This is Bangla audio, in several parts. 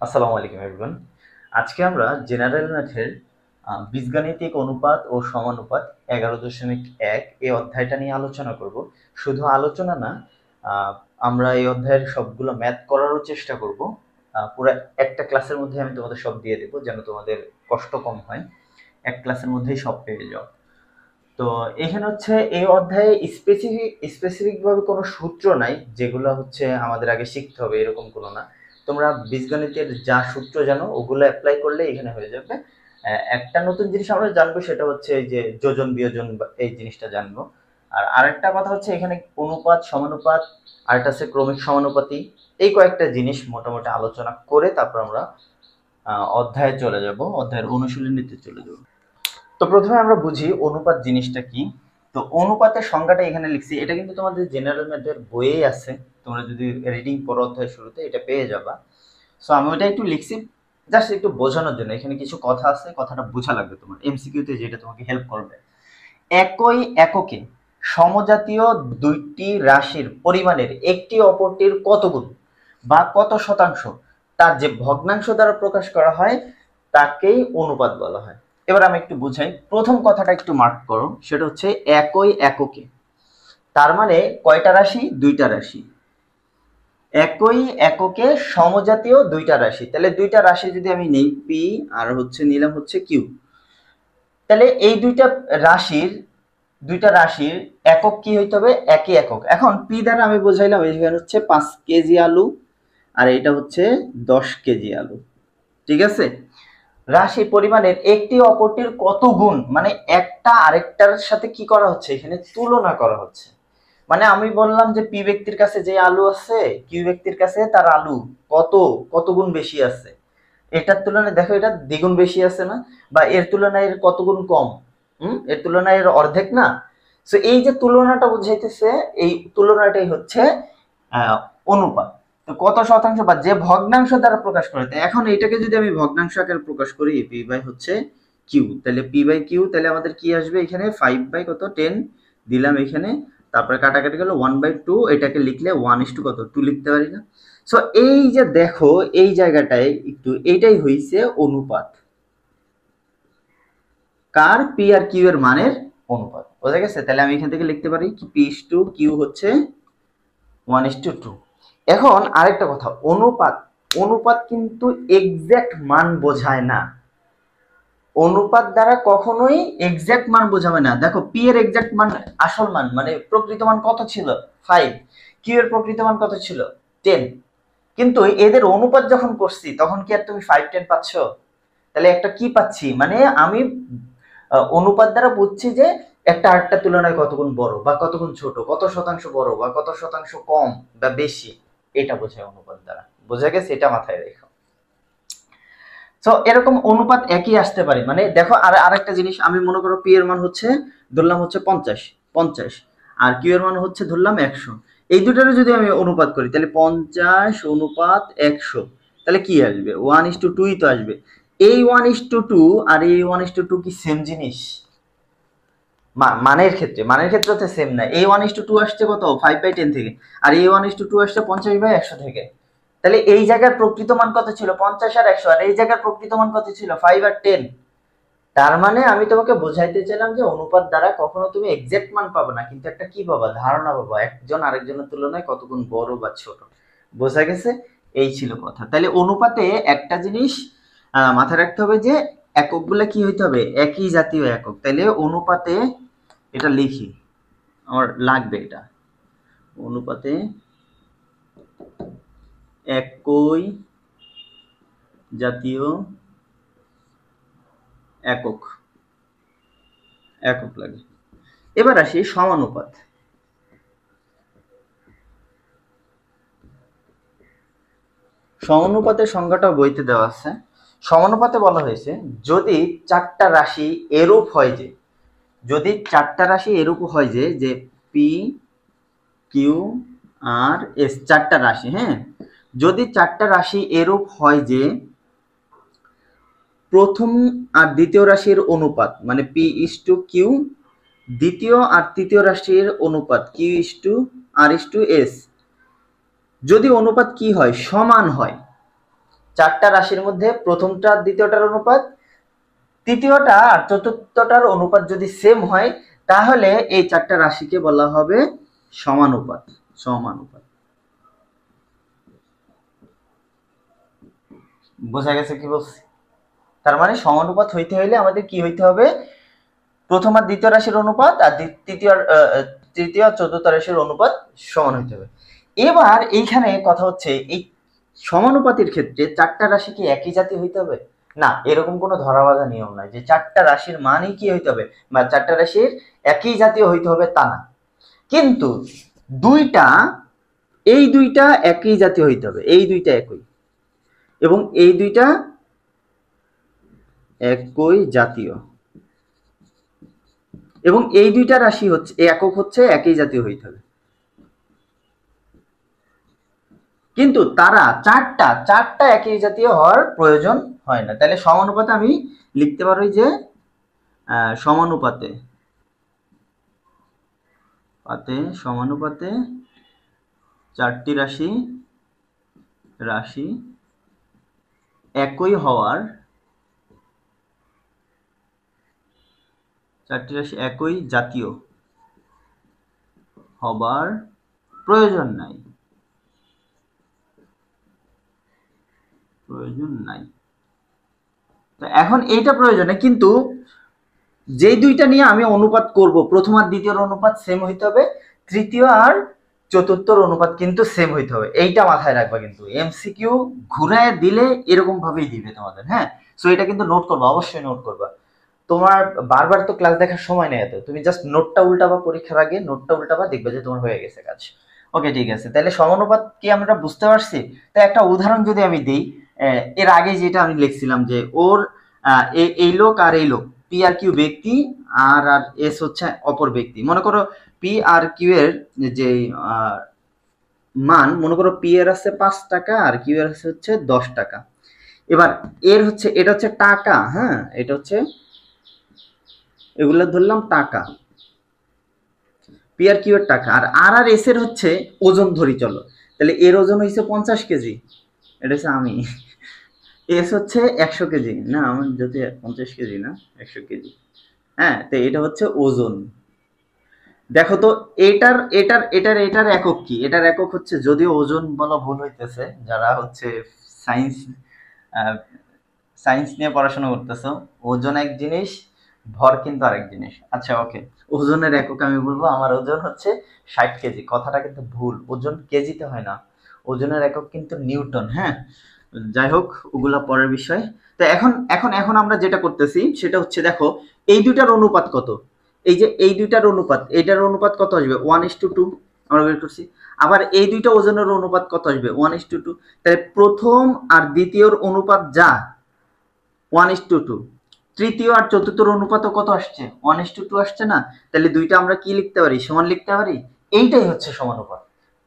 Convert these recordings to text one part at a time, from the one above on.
আসসালামু আলাইকুম এভরিওয়ান। আজকে আমরা জেনারেল ম্যাথের বীজগাণিতিক অনুপাত ও সমানুপাত 11.1 এই অধ্যায়টা নিয়ে আলোচনা করব। শুধু আলোচনা না, আমরা এই অধ্যায়ের সবগুলো ম্যাথ করারও চেষ্টা করব। পুরো একটা ক্লাসের মধ্যে আমি তোমাদের সব দিয়ে দেবো, যেন তোমাদের কষ্ট কম হয়, এক ক্লাসের মধ্যেই সব পেয়ে যাও। তো এখানে হচ্ছে এই অধ্যায়ে স্পেসিফিক ভাবে কোনো সূত্র নাই যেগুলো হচ্ছে আমাদের আগে শিখতে হবে, এরকম কোনো না। তোমরা বীজগণিতের যা সূত্র জানো ওগুলো অ্যাপ্লাই করলে এখানে হয়ে যাবে। একটা নতুন জিনিস আমরা জানবো, সেটা হচ্ছে এই যে যোজন বিয়োজন এই জিনিসটা জানবো। আর আরেকটা কথা হচ্ছে এখানে অনুপাত সমানুপাত, আরেকটা আছে ক্রমিক সমানুপাতি। এই কয়েকটা জিনিস মোটামুটি আলোচনা করে তারপর আমরা অধ্যায়ে চলে যাব, অধ্যায়ের অনুশীলনীতে চলে যাব। তো প্রথমে আমরা বুঝি অনুপাত জিনিসটা কি। তো অনুপাতের সংজ্ঞাটা এখানে লিখছি, এটা কিন্তু তোমাদের জেনারেল ম্যাথের বইয়ে আছে। তোমরা যদি রিডিং পড়ো অধ্যায় শুরুতে এটা পেয়ে যাবা। সো আমি ওটা একটু লিখছি জাস্ট একটু বোঝানোর জন্য। এখানে কিছু কথা আছে, কথাটা বোঝা লাগবে তোমার এমসিকিউতে, যেটা তোমাকে হেল্প করবে। একই এককে সমজাতীয় দুইটি রাশির পরিমাণের একটি অপরটির কত গুণ বা কত শতাংশ তার যে ভগ্নাংশ দ্বারা প্রকাশ করা হয় তাকেই অনুপাত বলা হয়। এবার আমি একটু বুঝাই। প্রথম কথাটা একটু মার্ক করো, সেটা হচ্ছে একই এককে। তার মানে কয়টা রাশি? দুইটা রাশি। একই এককে সমজাতীয় দুইটা রাশি, তাহলে দুইটা রাশি যদি আমি নেই, পি আর হচ্ছে নিলাম হচ্ছে কিউ, তাহলে এই দুইটা রাশির একক কি হইতে হবে? একই একক। এখন পি দ্বারা আমি বোঝাইলাম এখানে হচ্ছে 5 কেজি আলু, আর এটা হচ্ছে 10 কেজি আলু। ঠিক আছে? রাশি পরিমাণের একটি অপরটির কত গুণ, মানে একটা আরেকটার সাথে কি করা হচ্ছে? এখানে তুলনা করা হচ্ছে। মানে আমি বললাম যে পি ব্যক্তির কাছে যে আলু আছে, কিউ ব্যক্তির কাছে তার আলু কত কত গুণ বেশি আছে। এটার তুলনায় দেখো এটা দ্বিগুণ বেশি আছে না? বা এর তুলনায় এর কত গুণ কম? এর তুলনায় এর অর্ধেক না? সো এই যে তুলনাটা বুঝাইতেছে, এই তুলনাটাই হচ্ছে অনুপাত। তো কত শতাংশ বা যে ভগ্নাংশ দ্বারা প্রকাশ করে। এখন এটাকে যদি আমি ভগ্নাংশ আকারে প্রকাশ করি, পি বাই হচ্ছে কিউ, তাহলে পি বাই কিউ, তাহলে আমাদের কি আসবে? এখানে 5 বাই কত 10 দিলাম এখানে, তারপরে কাটাকাটি গেল 1/2, এটাকে লিখলে 1 কত 2 লিখতে পারি না? সো এই যে দেখো এই জায়গাটায় একটু, এইটাই হইছে অনুপাত। কার? পি আর কিউ এর মানের অনুপাত। বোঝা গেছে? তাহলে আমি এখান থেকে লিখতে পারি কি পি ইস টু কিউ হচ্ছে 1:2। এখন আরেকটা কথা, অনুপাত অনুপাত কিন্তু এক্সাক্ট মান বোঝায় না। অনুপাত দ্বারা কখনোই এক্সাক্ট মান বোঝাবে না। দেখো পি এর এক্সাক্ট মান, আসল মান মানে প্রকৃত মান কত ছিল? 5। কিউ এর প্রকৃত মান কত ছিল? 10। কিন্তু এদের অনুপাত যখন করছি তখন কি আর তুমি 5-10 পাচ্ছ? তাহলে একটা কি পাচ্ছি, মানে আমি অনুপাত দ্বারা বুঝছি যে একটা আরেকটা তুলনায় কত গুণ বড় বা কত গুণ ছোট, কত শতাংশ বড় বা কত শতাংশ কম বা বেশি, এটা বোঝায় অনুপাত দ্বারা। বোঝা গেছে? এটা মাথায় রেখো। তো এরকম অনুপাত একই আসতে পারে। মানে দেখো আরেকটা জিনিস, আমি মনে করো পি এর মান হচ্ছে ধরলাম হচ্ছে 50, আর কিউ এর মান হচ্ছে ধরলাম 100। এই দুটারও যদি আমি অনুপাত করি তাহলে 50 অনুপাত 100, তাহলে কি আসবে? 1:2 তো আসবে। এই 1:2 আর এই 1:2 কি সেম জিনিস? মানের ক্ষেত্রে তো সেম না। এই 1:2 আসছে কত? 5/10 থেকে, আর এই 1:2 আসছে 50/100 থেকে। তাহলে এই জায়গার প্রকৃত মান কত ছিল? 50 আর 100। আর এই জায়গার প্রকৃত মান কত ছিল? 5 আর 10। তার মানে আমি তোমাকে বোঝাইতে চাইলাম যে অনুপাত দ্বারা কখনো তুমি এক্সাক্ট মান পাবে না, কিন্তু একটা কি পাবা? ধারণা পাবা একজন আরেকজনের তুলনায় কত গুণ বড় বা ছোট। বোঝা গেছে? এই ছিল কথা। তাহলে অনুপাতে একটা জিনিস মাথায় রাখতে হবে যে এককগুলো কি হইতে হবে? একই জাতীয় একক। তাহলে অনুপাতে এটা লিখি, আমার লাগবে এটা। অনুপাতে একই জাতীয় একক একক লাগে। এবার আসি সমানুপাত। সমানুপাতের সংজ্ঞাটা বইতে দেওয়া আছে। সমানুপাতে বলা হয়েছে যদি চারটা রাশি এরূপ হয় যে, যদি চারটা রাশি এরূপ হয় যে পি কিউ আর এস চারটা রাশি, হ্যাঁ, যদি চারটা রাশি এরূপ হয় যে প্রথম আর দ্বিতীয় রাশির অনুপাত মানে পি ইস টু কিউ, দ্বিতীয় আর তৃতীয় রাশির অনুপাত Q is to R is to S, যদি অনুপাত কি হয়? সমান হয়, চারটা রাশির মধ্যে প্রথমটা আর দ্বিতীয়টার অনুপাত, তৃতীয়টা আর চতুর্থটার অনুপাত যদি সেম হয় তাহলে এই চারটা রাশিকে বলা হবে সমানুপাত। সমানুপাত বোঝা গেছে কি বলছি? তার মানে সমানুপাত হইতে হইলে আমাদের কি হইতে হবে, প্রথম আর দ্বিতীয় রাশির অনুপাত আর তৃতীয় আর চতুর্থ রাশির অনুপাত সমান হইতে হবে। এবার এইখানে কথা হচ্ছে, এই সমানুপাতের ক্ষেত্রে চারটা রাশি কি একই জাতি হইতে হবে? না, এরকম কোনো ধরাবাঁধা নিয়ম নাই যে চারটা রাশির মানই কি হইতে হবে বা চারটা রাশির একই জাতীয় হইতে হবে তা না। কিন্তু দুইটা, এই দুইটা একই জাতীয় হইতে হবে, এই দুইটা একই, এবং এই দুইটা একই জাতীয়, এবং এই দুইটা রাশি হচ্ছে একক হচ্ছে একই জাতীয় হইতে হবে। কিন্তু তারা চারটা একই জাতীয় হওয়ার প্রয়োজন হয় না। তাহলে সমানুপাতে আমি লিখতে পারি যে সমানুপাতে সমানুপাতে চারটি রাশি একই হওয়ার, চারটি রাশি একই জাতীয় হবার প্রয়োজন নাই, তো এখন এইটা প্রয়োজনে, কিন্তু যেই দুইটা নিয়ে আমি অনুপাত করব, প্রথম আর দ্বিতীয় অনুপাত সেম হইতে হবে, তৃতীয় আর চতুর্থর অনুপাত কিন্তু সেম হইতে হবে। এইটা মাথায় রাখবা, কিন্তু এমসিকিউ ঘুরায় দিলে এরকম ভাবেই দিবে তোমাদের। হ্যাঁ, সো এটা কিন্তু নোট করবা, অবশ্যই নোট করবা। তোমার বারবার তো ক্লাস দেখার সময় নেই এত, তুমি জাস্ট নোটটা উল্টাবা, পরীক্ষার আগে নোটটা উল্টাবা, দেখবে যে তোমার হয়ে গেছে কাজ। ওকে, ঠিক আছে। তাহলে সমানুপাত কি আমরা বুঝতে পারছি? তো একটা উদাহরণ যদি আমি দিই, এর আগে যেটা আমি লিখছিলাম যে ওর এই লোক আর এই লোক, পি আর কিউ ব্যক্তি, আর আর এস হচ্ছে অপর ব্যক্তি। মনে করো পি আর কিউ এর যে মান, মনে করো পি এর আছে 5 টাকা আর কিউ এর হচ্ছে 10 টাকা। এবার এর হচ্ছে, এটা হচ্ছে টাকা, হ্যাঁ, এটা হচ্ছে, এগুলো ধরলাম টাকা, পি আর কিউ এর টাকা, আর আর আর এস এর হচ্ছে ওজন ধরি চলো। তাহলে এর ওজন হচ্ছে 50 কেজি, এটা হচ্ছে আমি, এস হচ্ছে 100 কেজি, না আমার যদি 50 কেজি না 100 কেজি। হ্যাঁ, তো এটা হচ্ছে ওজন। দেখো তো এটার একক কি? এটার একক হচ্ছে, যদিও ওজন বলা ভুল হইতেছে, যারা হচ্ছে সায়েন্স সায়েন্স নিয়ে পড়াশোনা করতেছো, ওজন এক জিনিস, ভর কিন্তু আরেক জিনিস। আচ্ছা, ওকে, ওজনের একক আমি বলবো, আমার ওজন হচ্ছে 60 কেজি। কথাটা কিন্তু ভুল, ওজন কেজিতে হয় না, ওজনের একক কিন্তু নিউটন। হ্যাঁ, যাই হোক, ওগুলা পরের বিষয়। তো এখন এখন এখন আমরা যেটা করতেছি সেটা হচ্ছে, দেখো এই দুইটার অনুপাত কত, এই যে এই দুইটার অনুপাত, এইটার অনুপাত কত আসবে? 1:2 আমরা বের করছি। আবার এই দুইটা ওজনের অনুপাত কত আসবে? 1:2। তাহলে প্রথম আর দ্বিতীয়র অনুপাত যা 1:2, তৃতীয় আর চতুর্থ অনুপাত কত আসছে? 1:2 আসছে না? তাহলে দুইটা আমরা কি লিখতে পারি? সমান লিখতে পারি। এইটাই হচ্ছে সমানুপাত।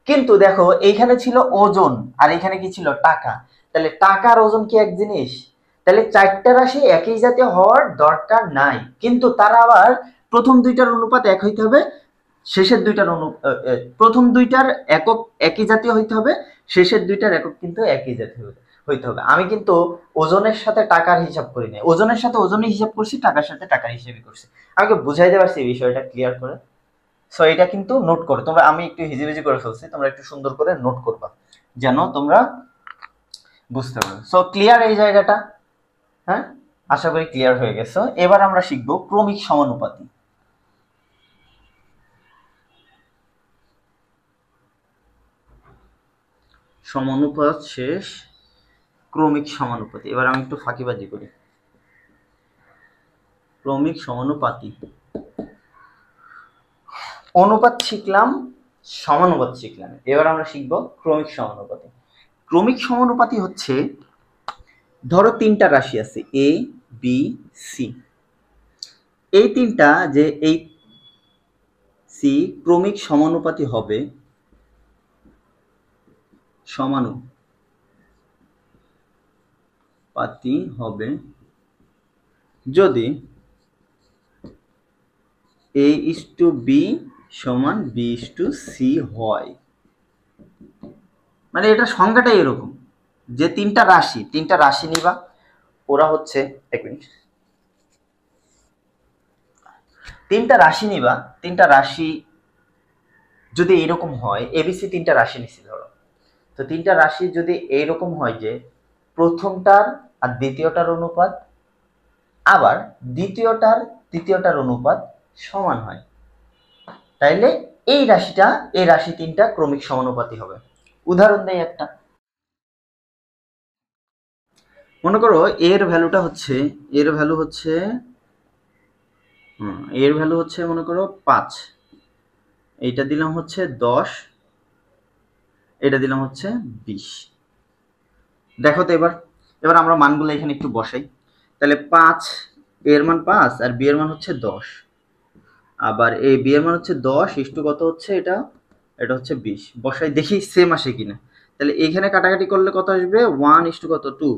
কিন্তু দেখো এইখানে ছিল ওজন আর এখানে কি ছিল? টাকা। তাহলে টাকার ওজন কি এক জিনিস? তাহলে চারটা রাশি একই জাতীয় হওয়ার দরকার নাই, কিন্তু তারা আবার প্রথম দুইটার অনুপাত এক হইতে হবে, শেষের দুইটার প্রথম দুইটার একক একই জাতীয় হইতে হবে, শেষের দুইটার একক কিন্তু একই জাতীয় হইতে হবে। আমি কিন্তু ওজনের সাথে টাকার হিসাব করি নাই, ওজনের সাথে ওজনের হিসাব করছি, টাকার সাথে টাকার হিসাবই করছি। আমাকে বুঝাইতে পারছি এই বিষয়টা ক্লিয়ার করে? সো এটা কিন্তু নোট করো তোমরা, আমি একটু হিজিবিজি করে ফেলছি, তোমরা একটু সুন্দর করে নোট করবা যেন তোমরা বুঝতে পারো। সো ক্লিয়ার এই জায়গাটা? হ্যাঁ, আশা করি ক্লিয়ার হয়ে গেছে। এবার আমরা শিখবো ক্রমিক সমানুপাতি। সমানুপাত শেষ, ক্রমিক সমানুপাতি। এবার আমি একটু ফাঁকিবাজি করি। ক্রমিক সমানুপাতি, অনুপাত শিখলাম, সমানুপাত শিখলাম, এবার আমরা শিখবো ক্রমিক সমানুপাতি। ক্রমিক সমানুপাতি হচ্ছে, ধরো তিনটা রাশি আছে এ বি সি, এই তিনটা যে এই সি ক্রমিক সমানুপাতি হবে, সমানুপাতি হবে যদি a:b সমান b:c হয়। মানে এটা সংজ্ঞাটাই এরকম যে তিনটা রাশি নিবা, ওরা হচ্ছে, এক মিনিট, তিনটা রাশি নিবা, তিনটা রাশি যদি এইরকম হয়, এবিসি তিনটা রাশি নিছি ধরো, তো তিনটা রাশি যদি এইরকম হয় যে প্রথমটার আর দ্বিতীয়টার অনুপাত আবার দ্বিতীয়টার তৃতীয়টার অনুপাত সমান হয়, তাইলে এই রাশি তিনটা ক্রমিক সমানুপাতি হবে। উদাহরণ দেই একটা, মনে করো এর ভ্যালু হচ্ছে মনে করো 5, এইটা দিলাম হচ্ছে 10, এটা দিলাম হচ্ছে 20। দেখো তো এবার আমরা মানগুলো এখানে একটু বসাই। তাহলে 5 এর মান 5 আর বি এর মান হচ্ছে 10, আবার এই বি এর মান হচ্ছে 10 ইস্টু কত হচ্ছে, এটা হচ্ছে 20। বসাই দেখি সেম আসে কিনা। তাহলে এইখানে কাটাকাটি করলে কত আসবে, 1 ইস্টু কত 2,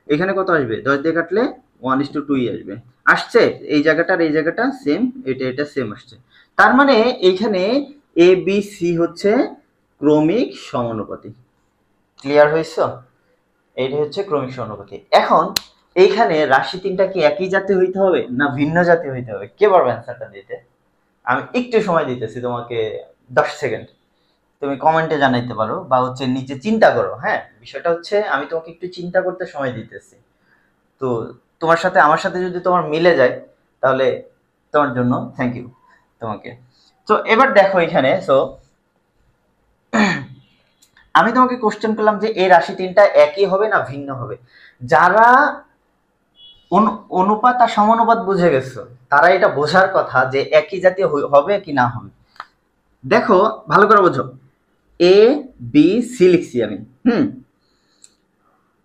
এখানে কত আসবে, 10 দিয়ে কাটলে 1 ইস্টু 2ই আসবে। আসছে, এই জায়গাটা আর এই জায়গাটা সেম, এটা সেম আসছে। তার মানে এইখানে এ বি সি হচ্ছে ক্রমিক সমানুপাতি। ক্লিয়ার হয়েছে? এইটা হচ্ছে ক্রমিক সমানুপাতি। এখন এইখানে রাশি তিনটা কি একই জাতীয় হইতে হবে না ভিন্ন জাতীয় হইতে হবে? কে পারবে অ্যান্সারটা দিতে? আমি একটু সময় দিতেছি তোমাকে, 10 সেকেন্ড। তুমি কমেন্টে জানাইতে পারো বা হচ্ছে নিচে চিন্তা করো। হ্যাঁ, বিষয়টা হচ্ছে আমি তোমাকে একটু চিন্তা করতে সময় দিতেছি। তো তোমার সাথে আমার সাথে যদি তোমার মিলে যায় তাহলে তোমার জন্য থ্যাংক ইউ তোমাকে। তো এবার দেখো এখানে, সো আমি তোমাকে কোশ্চেন করলাম যে এই রাশি তিনটা একই হবে না ভিন্ন হবে। যারা অনুপাত আর সমানুপাত বুঝে গেছো তারা এটা বোঝার কথা যে একই জাতীয় হবে কি না হবে। দেখো ভালো করে বোঝো, এ বি সি লিখছি আমি।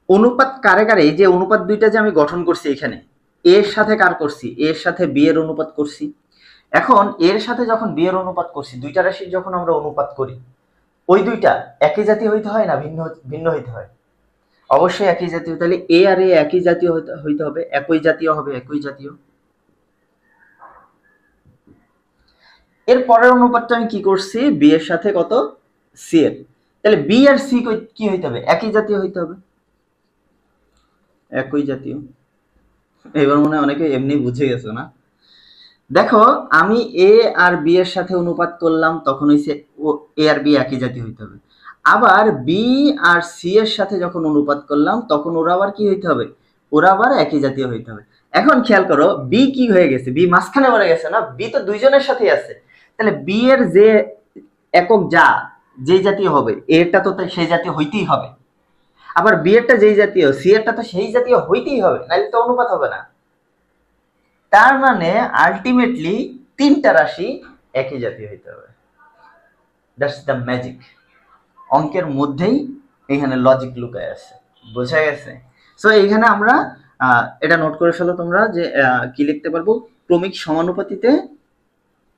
অনুপাত কারে কারে, এই যে অনুপাত দুইটা যে আমি গঠন করছি এখানে, এর সাথে কার করছি, এর সাথে বি এর অনুপাত করছি। এখন এর সাথে যখন বি এর অনুপাত করছি, দুইটা রাশির যখন আমরা অনুপাত করি, ওই দুইটা একই জাতীয় হইতে হয় না ভিন্ন ভিন্ন হইতে হয়? অবশ্যই একই জাতীয়। তাহলে এ আর এ একই জাতীয় হইতে হবে, একই জাতীয় হবে, একই জাতীয়। এর পরের অনুপাতটা আমি কি করছি, বি এর সাথে কত, সি এর। তাহলে বি আর সি কি হইতে হবে, একই জাতীয় হইতে হবে, একই জাতীয়। এবার মনে হয় অনেকে এমনি বুঝে গেছো না? দেখো আমি এ আর বি এর সাথে অনুপাত করলাম, তখন হইছে এ আর বি একই জাতীয় হইতে হবে। আবার বি আর সি এর সাথে যখন অনুপাত করলাম তখন ওরা আবার কি হইতে হবে, ওরা আবার একই জাতীয় হইতে হবে। এখন খেয়াল করো বি কি হয়ে গেছে, বি মাঝখানে পড়ে গেছে না, বি তো দুইজনের সাথেই আছে। তাহলে বি এর যে একক যে জাতীয় হবে, এরটা তো সেই জাতীয় হইতেই হবে। আবার বি এরটা যেই জাতীয়, সি এরটা তো সেই জাতীয় হইতেই হবে, নাহলে তো অনুপাত হবে না। তার মানে আলটিমেটলি তিনটা রাশি একই জাতীয় হইতে হবে। That's the magic. অঙ্কের মধ্যেই এখানে লজিক লুকায় আছে, বোঝা গেছে? সো এইখানে আমরা এটা নোট করে ফেলো তোমরা যে কি লিখতে পারবো, ক্রমিক সমানুপাতিতে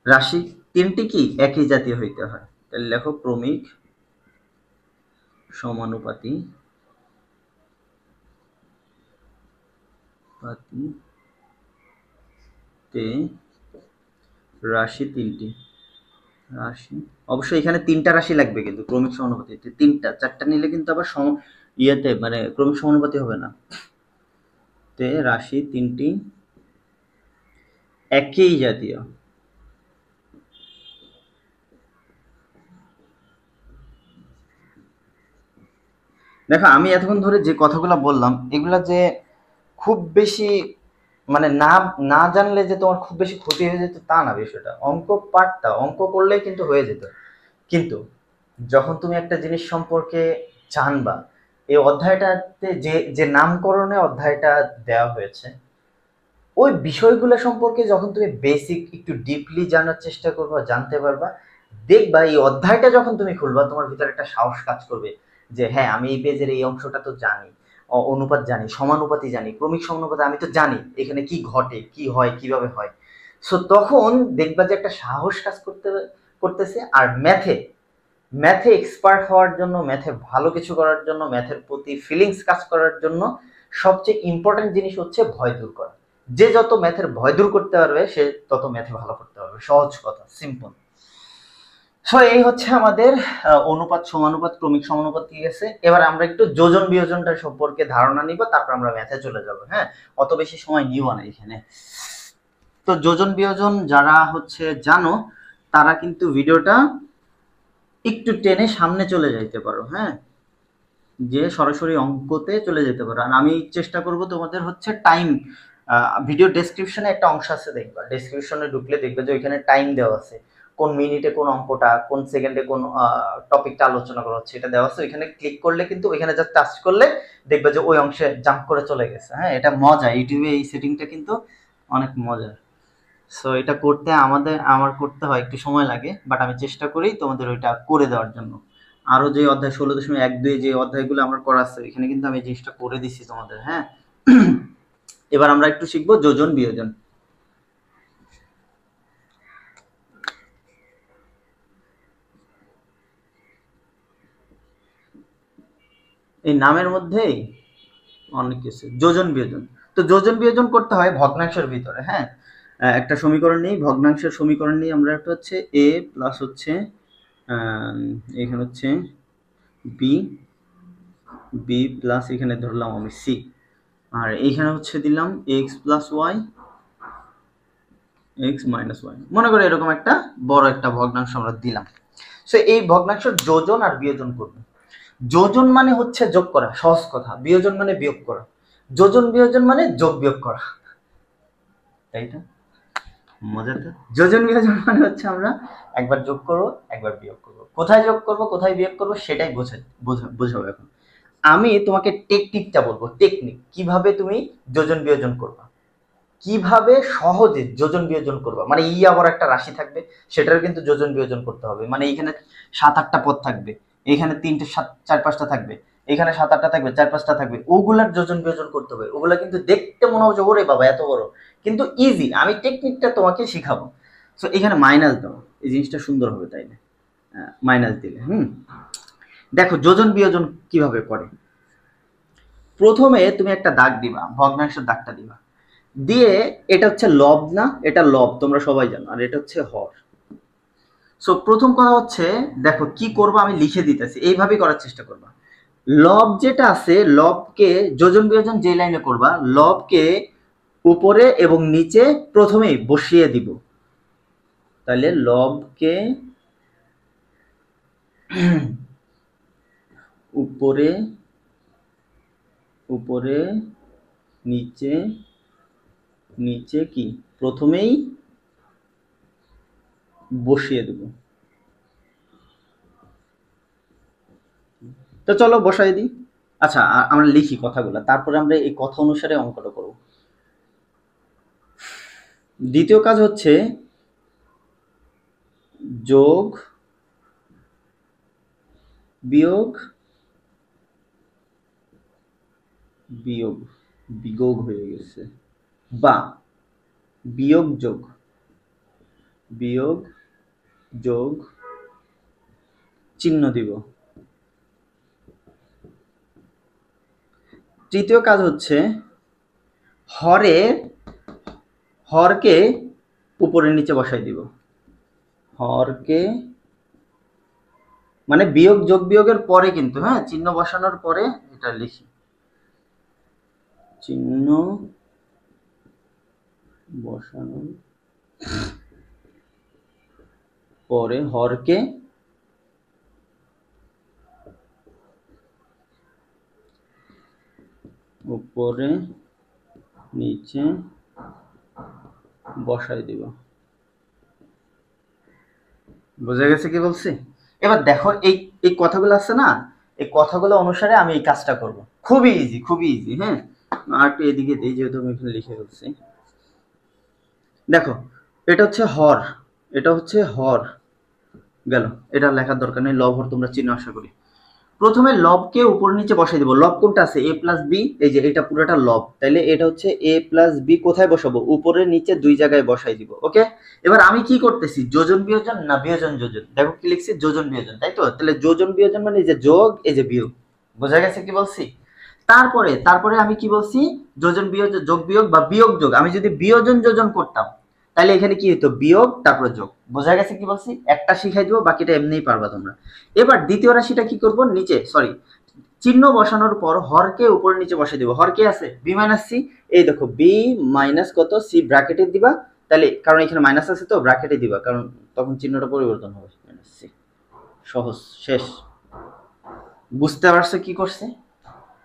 রাশি তিনটি কি একই জাতীয় হইতে হয়। তাহলে লেখো ক্রমিক সমানুপাতি রাশি তিনটি, রাশি অবশ্যই এখানে তিনটা রাশি লাগবে, কিন্তু ক্রমিক সমানুপাতিতে তিনটা, চারটা নিলে কিন্তু আবার মানে ক্রমিক সমানুপাতি হবে না। তে রাশি তিনটি একই জাতীয়। দেখো আমি এতক্ষণ ধরে যে কথাগুলো বললাম এগুলা যে খুব বেশি মানে না না জানলে যে তোমার খুব বেশি ক্ষতি হয়ে যেত তা না। বিষয়টা অঙ্ক পারতা, অঙ্ক করলে কিন্তু হয়ে যেত, কিন্তু যখন তুমি একটা জিনিস সম্পর্কে জানবা, এই অধ্যায়টাতে যে যে নামকরণে অধ্যায়টা দেওয়া হয়েছে, ওই বিষয়গুলো সম্পর্কে যখন তুমি বেসিক একটু ডিপলি জানার চেষ্টা করবা, জানতে পারবা, দেখবা এই অধ্যায়টা যখন তুমি খুলবা তোমার ভিতরে একটা সাহস কাজ করবে যে হ্যাঁ আমি এই পেজের এই অংশটা তো জানি, অনুপাত জানি, সমানুপাতি জানি, ক্রমিক সমানুপাতি আমি তো জানি এখানে কি ঘটে, কি হয়, কিভাবে হয়। সো তখন দেখবা যে একটা সাহস কাজ করতেছে। আর ম্যাথে এক্সপার্ট হওয়ার জন্য, ম্যাথে ভালো কিছু করার জন্য, ম্যাথের প্রতি ফিলিংস কাজ করার জন্য সবচেয়ে ইম্পর্টেন্ট জিনিস হচ্ছে ভয় দূর করা। যে যত ম্যাথের ভয় দূর করতে পারবে সে তত ম্যাথে ভালো করতে পারবে। সহজ কথা, সিম্পল। সো এই হচ্ছে আমাদের অনুপাত, সমানুপাত, ক্রমিক সমানুপাত কি গেছে। এবার আমরা একটু যোজন বিয়োজনটা সম্পর্কে ধারণা নিব, তারপর আমরা ম্যাথে চলে যাব। হ্যাঁ, অত বেশি সময় নিব না এখানে। তো যোজন বিয়োজন যারা হচ্ছে জানো, তারা কিন্তু ভিডিওটা একটু টেনে সামনে চলে যাইতে পারো। হ্যাঁ, যে সরাসরি অঙ্কতে চলে যেতে পারো। আর আমি চেষ্টা করব তোমাদের হচ্ছে টাইম, ভিডিও ডেসক্রিপশনে একটা অংশ আছে দেখবা, ডেসক্রিপশনে ঢুকলে দেখবে যে ওইখানে টাইম দেওয়া আছে, কোন মিনিটে কোন অঙ্কটা, কোন সেকেন্ডে কোন টপিকটা আলোচনা করা হচ্ছে, এটা দেওয়া আছে। ওইখানে ক্লিক করলে কিন্তু, ওইখানে জাস্ট টাচ করলে দেখবে যে ওই অংশে জাম্প করে চলে গেছে। হ্যাঁ, এটা মজা, ইউটিউবে এই সেটিংটা কিন্তু অনেক মজার। সো এটা করতে আমার করতে হয়, একটু সময় লাগে, বাট আমি চেষ্টা করি তোমাদের ওইটা করে দেওয়ার জন্য। আরো যে অধ্যায় 16.12 যে অধ্যায়গুলো আমার করা আছে, এখানে কিন্তু আমি এই জিনিসটা করে দিছি তোমাদের। হ্যাঁ, এবার আমরা একটু শিখবো যোজন বিয়োজন। এই নামের মধ্যেই অনেক কিছু, যোজন বিয়োজন। তো যোজন বিয়োজন করতে হয় ভগ্নাংশের ভিতরে। হ্যাঁ, একটা সমীকরণ নেই, ভগ্নাংশের সমীকরণ নেই আমরা, একটা হচ্ছে এ প্লাস হচ্ছে এখানে হচ্ছে বি, বি প্লাস এখানে ধরলাম আমি সি, আর এইখানে হচ্ছে দিলাম x plus y, x minus y. মনে করো এরকম একটা বড় একটা ভগ্নাংশ আমরা দিলাম। সো এই ভগ্নাংশ যোজন আর বিয়োজন করব। যোজন মানে হচ্ছে যোগ করা, সহজ কথা। বিয়োজন মানে বিয়োগ করা। যোজন বিয়োজন মানে যোগ বিয়োগ করা, তাই তো? মজাটা, যোজন বিয়োজন মানে হচ্ছে আমরা একবার যোগ করব, একবার বিয়োগ করব। কোথায় যোগ করব, কোথায় বিয়োগ করব, সেটাই বোঝাবো এখন। আমি তোমাকে টেকনিকটা বলবো, টেকনিক কিভাবে তুমি যোজন বিয়োজন করবা, কিভাবে সহজে যোজন বিয়োজন করবা। মানে আবার একটা রাশি থাকবে, সেটার কিন্তু যোজন বিয়োজন করতে হবে। মানে এখানে 7-8টা পদ থাকবে, এখানে 3টে 4-5টা থাকবে, এখানে 7-8টা থাকবে, 4-5টা থাকবে, ওগুলার যোজন বিয়োজন করতে হবে। ওগুলা কিন্তু দেখতে মনে হচ্ছে ওরে বাবা এত বড়, কিন্তু ইজি। আমি টেকনিকটা তোমাকে শিখাবো। সো এখানে মাইনাস দাও, এই জিনিসটা সুন্দর হবে, তাই না? মাইনাস দিলে দেখো যোজন বিয়োজন কিভাবে করে। প্রথমে তুমি একটা দাগ দিবা, ভগ্নাংশের দাগটা দিবা, দিয়ে এটা হচ্ছে লব না, এটা লব তোমরা সবাই জানো, আর এটা হচ্ছে হর। সো প্রথম কথা হচ্ছে, দেখো কি করবা, আমি লিখে দিতেছি, এইভাবেই করার চেষ্টা করবা। লব যেটা আছে, লবকে যোজন বিয়োজন যে লাইনে করবা, লবকে উপরে এবং নিচে প্রথমেই বসিয়ে দিব। তাহলে লবকে উপরে, উপরে নিচে, নিচে কি প্রথমেই বসিয়ে দেব। তো চলো বসাই দিই। আচ্ছা, আমরা লিখি কথাগুলো, তারপরে আমরা এই কথা অনুসারে অঙ্কটা করব। দ্বিতীয় কাজ হচ্ছে যোগ বিয়োগ, বিয়োগ বিয়োগ হয়ে গেছে, বা বিয়োগ যোগ, বিয়োগ যোগ চিহ্ন দিব। তৃতীয় কাজ হচ্ছে হরকে উপরে নিচে বসাই দিব। হরকে মানে বিয়োগ যোগ বিয়োগের পরে কিন্তু, হ্যাঁ, চিহ্ন বসানোর পরে এটা লিখি, চিহ্ন বসানোর পরে হরকে উপরে নিচে বসাই দিব। বোঝা গেছে কি বলছি? এবার দেখো এই এই কথাগুলো আছে না, এই কথাগুলো অনুসারে আমি এই কাজটা করব। খুবই ইজি, খুবই ইজি। হ্যাঁ, আর একটু এদিকে দিই, যেহেতু আমি এখানে লিখে ফেলছি। দেখো এটা হচ্ছে হর, এটা হচ্ছে হর গেল, এটা লেখার দরকার নেই, লব হর তোমরা চিহ্ন আশা করি। প্রথমে লবকে উপর নিচে বসাই দেবো। লব কোনটা আছে, এ প্লাস বি, এই যে এটা পুরোটা লব, তাইলে এটা হচ্ছে এ প্লাস বি। কোথায় বসাবো, উপরে নিচে দুই জায়গায় বসাই দিব। ওকে, এবার আমি কি করতেছি, যোজন বিয়োজন না বিয়োজন যোজন, দেখো কি লিখছি, যোজন বিয়োজন, তাই তো? তাহলে যোজন বিয়োজন মানে এই যে যোগ, এই যে বিয়োগ। বোঝা গেছে কি বলছি? তারপরে তারপরে আমি কি বলছি, যোজন বিয়োজন, যোগ বিয়োগ বা বিয়োগ যোগ। আমি যদি বিয়োজন যোজন করতাম, তাহলে এখানে কি হতো, বিয়োগ তারপর যোগ। বোঝা গেছে কি বলছি? একটা শিখাই দিব, বাকিটা এমনিই পারবা তোমরা। এবার দ্বিতীয় রাশিটা কি করব, নিচে সরি চিহ্ন বসানোর পর হরকে উপরে নিচে বসে দিব। হর কি আছে, বি মাইনাস সি। এই দেখো বি মাইনাস কত, সি ব্র্যাকেটে দিবা। তাহলে কারণ এখানে মাইনাস আছে তো ব্র্যাকেটে দিবা, কারণ তখন চিহ্নটা পরিবর্তন হবে। মাইনাস সি, সহজ, শেষ। বুঝতে পারছো কি করছে?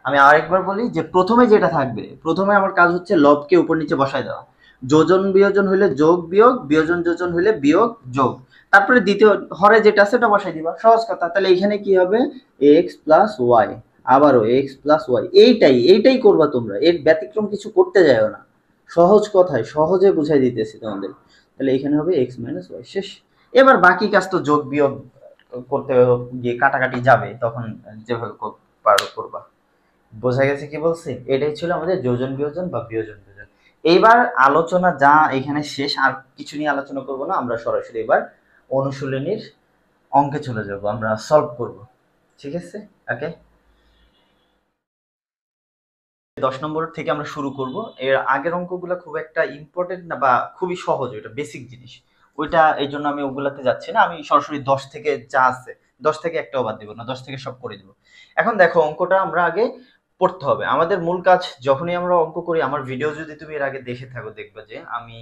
আমি আরেকবার বলি যে প্রথমে যেটা থাকবে, প্রথমে আমার কাজ হচ্ছে লবকে উপর নিচে বসায় দেওয়া। যোজন বিয়োজন হইলে যোগ বিয়োগ, বিয়োজন যোজন হইলে বিয়োগ যোগ। তারপরে দ্বিতীয় হরে যেটা আছে ওটা বসাই দিবা, সহজ কথা। তাহলে এখানে কি হবে, এক্স প্লাস ওয়াই, আবারও এক্স প্লাস ওয়াই। এইটাই করবা তোমরা, এর ব্যতিক্রম কিছু করতে যাও না। সহজ কথায় সহজে বুঝাই দিতেছি তোমাদের। তাহলে এখানে হবে এক্স মাইনাস ওয়াই, শেষ। এবার বাকি কাজ তো যোগ বিয়োগ করতে গিয়ে কাটাকাটি যাবে, তখন যেভাবে পারো করবা। বোঝা গেছে কি বলছি? এটাই ছিল আমাদের যোজন বিয়োজন বা বিয়োজন বিয়োজন। এইবার আলোচনা যা এখানে শেষ, আর কিছু নিয়ে আলোচনা করব না, আমরা সরাসরি এবার অনুশীলনীর অঙ্কে চলে যাব, আমরা সলভ করব। ঠিক আছে, ওকে। 10 নম্বর থেকে আমরা শুরু করব। এর আগের অঙ্কগুলো খুব একটা ইম্পর্টেন্ট না, বা খুবই সহজ, ওইটা বেসিক জিনিস, ওইটা এই জন্য আমি ওগুলাতে যাচ্ছি না। আমি সরাসরি 10 থেকে যা আছে, 10 থেকে একটাও বাদ দিব না, 10 থেকে সব করে দিব। এখন দেখো অঙ্কটা আমরা আগে পড়তে হবে। আমাদের মূল কাজ যখনই আমরা অঙ্ক করি, আমার ভিডিও যদি তুমি এর আগে দেখে থাকো, দেখবে যে আমি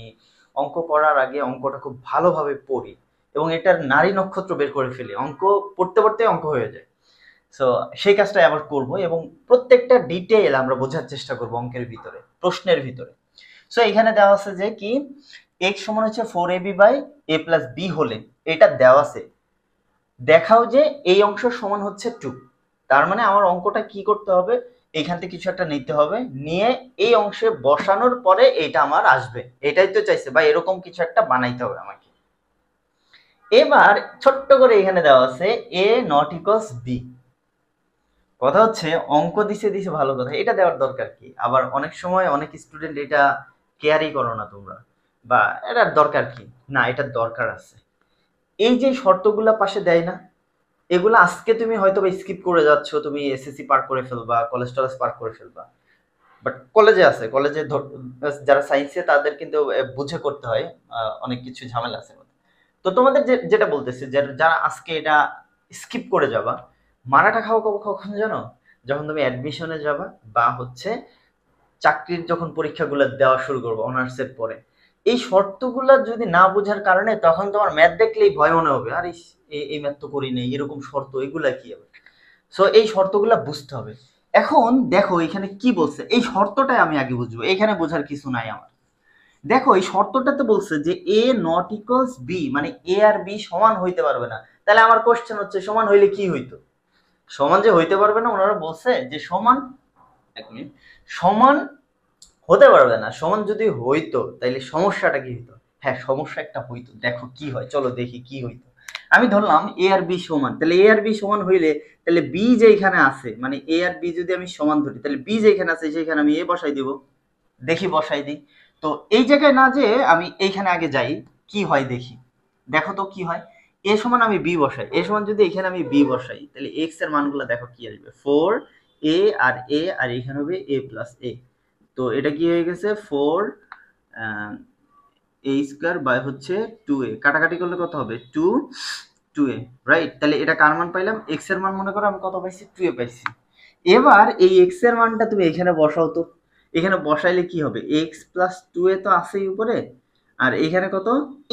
অঙ্ক করার আগে অঙ্কটা খুব ভালোভাবে পড়ি এবং এটার নারী নক্ষত্র বের করে ফেলি। অঙ্ক পড়তে পড়তে অঙ্ক হয়ে যায়। সো সেই কাজটাই আবার করব এবং প্রত্যেকটা ডিটেইল আমরা বোঝার চেষ্টা করব অঙ্কের ভিতরে, প্রশ্নের ভিতরে। সো এখানে দেওয়া আছে যে কি, x সমান হচ্ছে 4ab by a plus b হলে এটা দেওয়া আছে, দেখাও যে এই অংশ সমান হচ্ছে 2। তার মানে আমার অঙ্কটা কি করতে হবে, এইখান থেকে কিছু একটা নিতে হবে, নিয়ে এই অংশে বসানোর পরে এটা আমার আসবে। এটাই তো চাইছে, বা এরকম কিছু একটা বানাইতে হবে আমাকে। এবার ছোট্ট করে এখানে দেওয়া আছে a নট ইকুয়ালস b। কথা হচ্ছে অঙ্ক দিছে ভালো কথা, এটা দেওয়ার দরকার কি? আবার অনেক সময় অনেক স্টুডেন্ট এটা কেয়ারই করো না তোমরা, বা এটার দরকার কি না, এটার দরকার আছে। এই যে শর্তগুলা পাশে দেয় না, এগুলো আজকে তুমি হয়তো স্কিপ করে যাচ্ছ, তুমি এসএসসি পার করে ফেলবা, কলেজ টলেজ পার করে ফেলবা, বাট কলেজে আছে, কলেজে যারা সায়েন্সে তাদের কিন্তু বুঝে করতে হয়, অনেক কিছু ঝামেলা আছে। তো তোমাদের যেটা বলতেছে, যারা আজকে এটা স্কিপ করে যাবা, মারাটা খাওয়া কখন জানো, যখন তুমি অ্যাডমিশনে যাবা, বা হচ্ছে চাকরির যখন পরীক্ষাগুলো দেওয়া শুরু করবো অনার্সের পরে। এই শর্তগুলো যদি না বোঝার কারণে তখন তোমার ম্যাথ দেখলেই ভয় মনে হবে, আর এই ম্যাথ তো করি নেই, এরকম শর্ত, এগুলা কি হবে? সো এই শর্তগুলা বুঝতে হবে। এখন দেখো এখানে কি বলছে, এই শর্তটাই আমি আগে বুঝবো, এখানে বোঝার কিছু নাই আমার। দেখো এই শর্তটাতে বলছে যে এ নট ইকুয়ালস বি, মানে এ আর বি সমান হইতে পারবে না। তাহলে আমার কোশ্চেন হচ্ছে সমান হইলে কি হইতো? সমান যে হইতে পারবে না, ওনারা বলছে যে সমান, এক মিনিট, সমান হতে পারবে না। সমান যদি হইতো তাইলে সমস্যাটা কি হইতো? হ্যাঁ, সমস্যা একটা হইতো। দেখো কি হয়, চলো দেখি কি হইতো। আমি ধরলাম এ আর বি সমান, তাহলে এ আর বি সমান হইলে তাহলে বি যে এখানে আছে, মানে এ আর বি যদি আমি সমান ধরি, তাহলে বি যে এখানে আছে সেখানে আমি এ বসাই দিব। দেখি বসাই দিই। তো এই জায়গায় না যে আমি এইখানে আগে যাই, কি হয় দেখি। দেখো তো কি হয়, এ সমান আমি বি বসাই, এ সমান যদি এখানে আমি বি বসাই, তাহলে এক্স এর মানগুলো দেখো কি আসবে, 4 এ আর এখানে হবে এ প্লাস এ। তো এটা কি হয়ে গেছে, 4 a² বাই হচ্ছে 2a, কাটাকাটি করলে কত হবে, 2a, রাইট? তাহলে এটা কার মান পাইলাম, এক্স এর মান। মনে করো আমি কত পাইছি, 2a পাইছি। এবার এই এক্স এর মানটা তুমি এখানে বসাও তো। এখানে বসাইলে কি হবে, এক্স প্লাস 2a তো আছেই উপরে, আর এইখানে কত,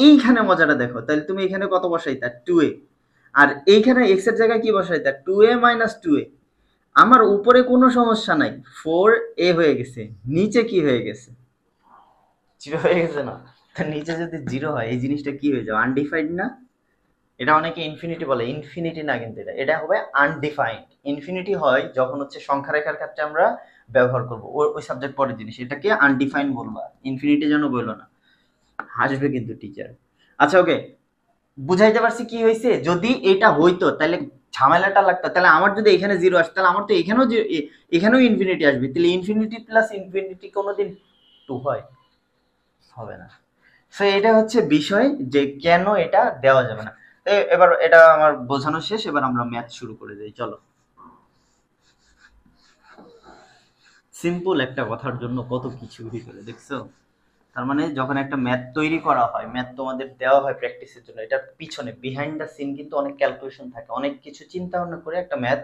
এইখানে মজাটা দেখো, তাহলে তুমি এখানে কত বসাইতা, 2a, আর এইখানে এক্স এর জায়গায় কি বসাইতা, 2a মাইনাস 2a। আমার উপরে কোনো সমস্যা নাই, 4a হয়ে গেছে, নিচে কি হয়ে গেছে, 0 হয়ে গেছে না? তো নিচে যদি 0 হয় এই জিনিসটা কি হয়ে যাবে, আনডিফাইন্ড না? এটা অনেকে ইনফিনিটি বলে, ইনফিনিটি না কিন্তু, এটা হবে আনডিফাইন্ড। ইনফিনিটি হয় যখন হচ্ছে সংখ্যা রেখার ক্ষেত্রে আমরা ব্যবহার করব, ওই সাবজেক্ট পরের জিনিস, এটাকে আনডিফাইন্ড বলবা, ইনফিনিটি যেন বললো না, হাসবে কিন্তু টিচার। আচ্ছা ওকে, বুঝাইতে পারছি কি হয়েছে? যদি এটা হইতো তাহলে ঝামেলাটা লাগতো, তাহলে আমার যদি এখানে 0 আসতো, তাহলে আমার তো এখানেও এখানেও ইনফিনিটি আসবে, তাহলে ইনফিনিটি প্লাস ইনফিনিটি কোনোদিন 2 হয়? হবে না। সো এটা হচ্ছে বিষয় যে কেন এটা দেওয়া যাবে না। এবার এটা আমার বোঝানো শেষ, এবার আমরা ম্যাথ শুরু করে দিই, চলো। সিম্পল একটা কথার জন্য কত কিছু ভিতরে দেখছো। তার মানে যখন একটা ম্যাথ তৈরি করা হয়, ম্যাথ তোমাদের দেওয়া হয় প্র্যাকটিসের জন্য, এটার পিছনে বিহাইন্ড দ্য সিন কিন্তু অনেক ক্যালকুলেশন থাকে, অনেক কিছু চিন্তা ভাবনা করে একটা ম্যাথ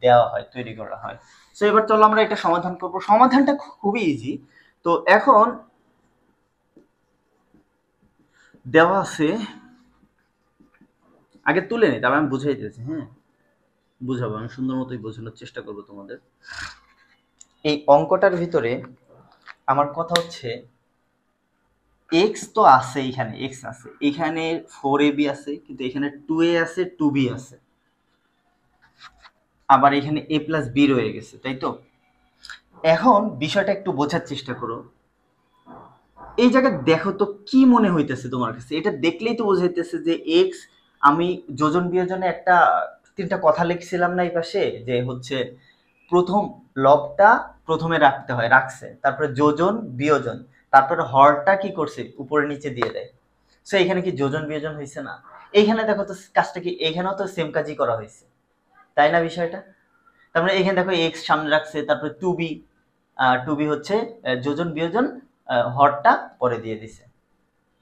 দেওয়া হয়, তৈরি করা হয়। সো এবার চলো আমরা এটা সমাধান করব। সমাধানটা খুবই ইজি। তো এখন দেওয়া আছে, আগে তুলে নিই তারপর আমি বুঝাই দিয়েছি। হ্যাঁ, বুঝাবো, আমি সুন্দর মতোই বোঝানোর চেষ্টা করব তোমাদের। এই অঙ্কটার ভিতরে আমার কথা হচ্ছে এক্স তো আছে, এখানে এক্স আছে, এখানে 4ab আছে, কিন্তু এখানে 2a আছে, 2b আছে, আবার এখানে a প্লাস b রয়ে গেছে, তাই তো? এখন বিষয়টা একটু বোঝার চেষ্টা করো। এই জায়গায় দেখো তো কি মনে হইতেছে তোমার কাছে? এটা দেখলেই তো বোঝাইতেছে যে এক্স, আমি যোজন বিয়োজনে একটা 3টা কথা লিখছিলাম না এই পাশে, যে হচ্ছে প্রথম লবটা প্রথমে রাখতে হয়, রাখছে, তারপরে যোজন বিয়োজন, তারপরে হরটা কি করছে উপরে নিচে দিয়ে দেয়। সো এখানে কি যোজন বিয়োজন হয়েছে না? এইখানে দেখো তো কাজটা কি, এখানেও তো সেম কাজই করা হয়েছে, তাই না বিষয়টা? তারপরে এখানে দেখো এক্স সামনে রাখছে, তারপরে টু বি হচ্ছে যোজন বিয়োজন, হরটা পরে দিয়ে দিছে।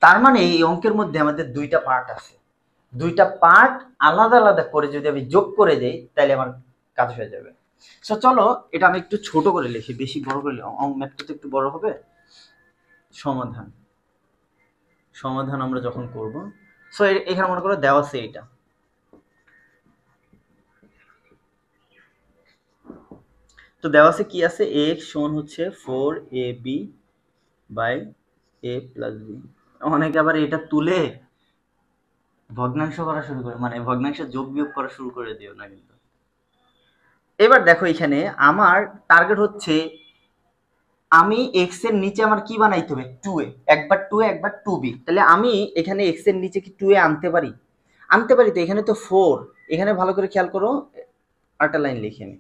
তার মানে এই অঙ্কের মধ্যে আমাদের 2টা পার্ট আছে, 2টা পার্ট আলাদা আলাদা করে যদি আমি যোগ করে দেই তাহলে আমার কাজ হয়ে যাবে। সো চলো এটা আমি একটু ছোট করে লিখি, বেশি বড় করে ম্যাথটা তো একটু বড় হবে। সমাধান, সমাধান আমরা যখন করব, সো এখানে মনে করো দেওয়া আছে এইটা, তো দেওয়া আছে কি আছে, এক্স সমান হচ্ছে 4ab by a plus b। অনেকে আবার এটা তুলে ভগ্নাংশ করা শুরু করে, মানে ভগ্নাংশ যোগ বিয়োগ করা শুরু করে দিও না কিন্তু। এবার দেখো এখানে আমার টার্গেট হচ্ছে আমি এক্স এর নিচে আমার কি বানাইতে হবে, 2a, একবার 2a একবার 2b। তাহলে আমি এখানে এক্স এর নিচে কি 2a আনতে পারি? আনতে পারি। তো এখানে তো 4, এখানে ভালো করে খেয়াল করো, আরেকটা লাইন লিখে আমি,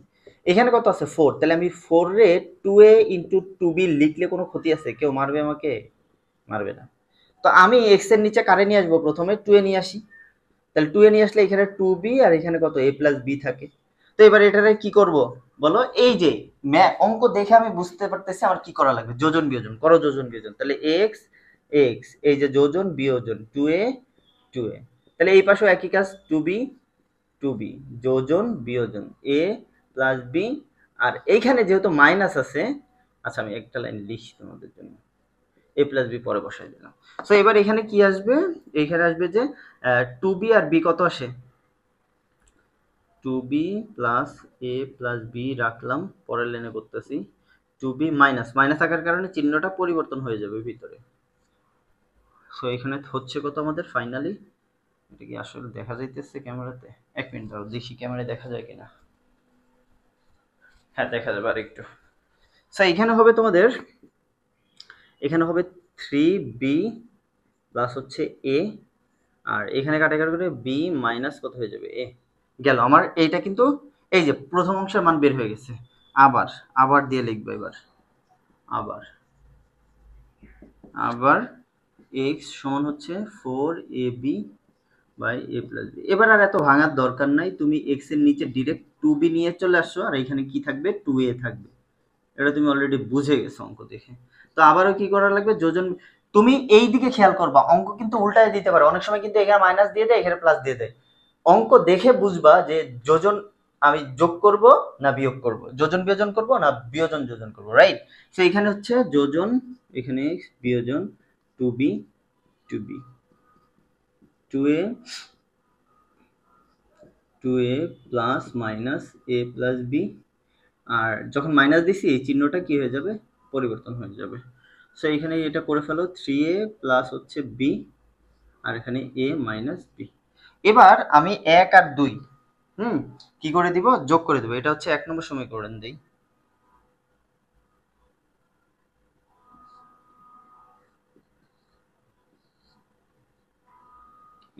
এখানে কত আছে 4, তাহলে আমি 4 রে 2a ইন্টু 2b লিখলে কোনো ক্ষতি আছে? কেউ মারবে আমাকে? মারবে না। তো আমি এক্স এর নিচে কারে নিয়ে আসবো, প্রথমে 2a নিয়ে আসি। তাহলে 2a নিয়ে আসলে এখানে 2b আর এখানে কত a প্লাস b থাকে। তো এবার এটারে কি করব বলো? এই যে অঙ্ক দেখে আমি বুঝতে পারতেছি আমার কি করা লাগবে, যোজন বিয়োজন করো, যোজন বিয়োজন। তাহলে এক্স এক্স, এই যে যোজন বিয়োজন 2a 2a, তাহলে এই পাশেও একই কাজ, 2b যোজন বিয়োজন a প্লাস b, আর এইখানে যেহেতু মাইনাস আছে, আচ্ছা আমি একটা লাইন লিখি তোমাদের জন্য, a প্লাস বি পরে বসাই দিলাম। সো এবার এখানে কি আসবে, এখানে আসবে যে 2b আর b কত আসে, 2b plus a plus b রাখলাম, পরের লাইনে করতেছি, 2b মাইনাস, মাইনাস থাকার কারণে চিহ্নটা পরিবর্তন হয়ে যাবে ভিতরে। সো এখানে হচ্ছে কত আমাদের ফাইনালি, এটা কি আসলে দেখা যাইতেছে ক্যামেরাতে? এক মিনিট দাও দেখি ক্যামেরায় দেখা যায় কিনা। হ্যাঁ দেখা যাবে আর একটু। সো এখানে হবে তোমাদের, এখানে হবে 3b প্লাস হচ্ছে a, আর এখানে কাটাকাটি করে b মাইনাস কত হয়ে যাবে, a। গেল আমার এইটা কিন্তু, এই যে প্রথম অংশের মান বের হয়ে গেছে। আবার আবার দিয়ে লিখবো এবার, আবার আবার x সমান হচ্ছে 4ab by a plus b। এবার আর এত ভাঙার দরকার নাই, তুমি x এর নিচে ডিরেক্ট 2b নিয়ে চলে আসছো, আর এখানে কি থাকবে, 2a থাকবে। এটা তুমি অলরেডি বুঝে গেছো অঙ্ক দেখে। তো আবারও কি করা লাগবে, যোজন। তুমি এই দিকে খেয়াল করবা, অঙ্ক কিন্তু উল্টায় দিতে পারে অনেক সময়, কিন্তু এখানে মাইনাস দিয়ে দেয়, এখানে প্লাস দিয়ে দেয়। অঙ্ক দেখে বুঝবা যে যোজন আমি যোগ করব না বিয়োগ করব, যোজন বিয়োজন করব না বিয়োজন যোজন করব, রাইট? তো এখানে হচ্ছে যোজন, এখানে বিয়োজন 2b 2b 2a 2a plus minus a plus b, আর যখন মাইনাস দিছি এই চিহ্নটা কি হয়ে যাবে, পরিবর্তন হয়ে যাবে। সো এখানে এটা করে ফেলো, 3a প্লাস হচ্ছে b, আর এখানে a মাইনাস b। এবার আমি 1 আর 2 কি করে দিব, যোগ করে দেবো। এটা হচ্ছে 1 নম্বর সমীকরণ দেই,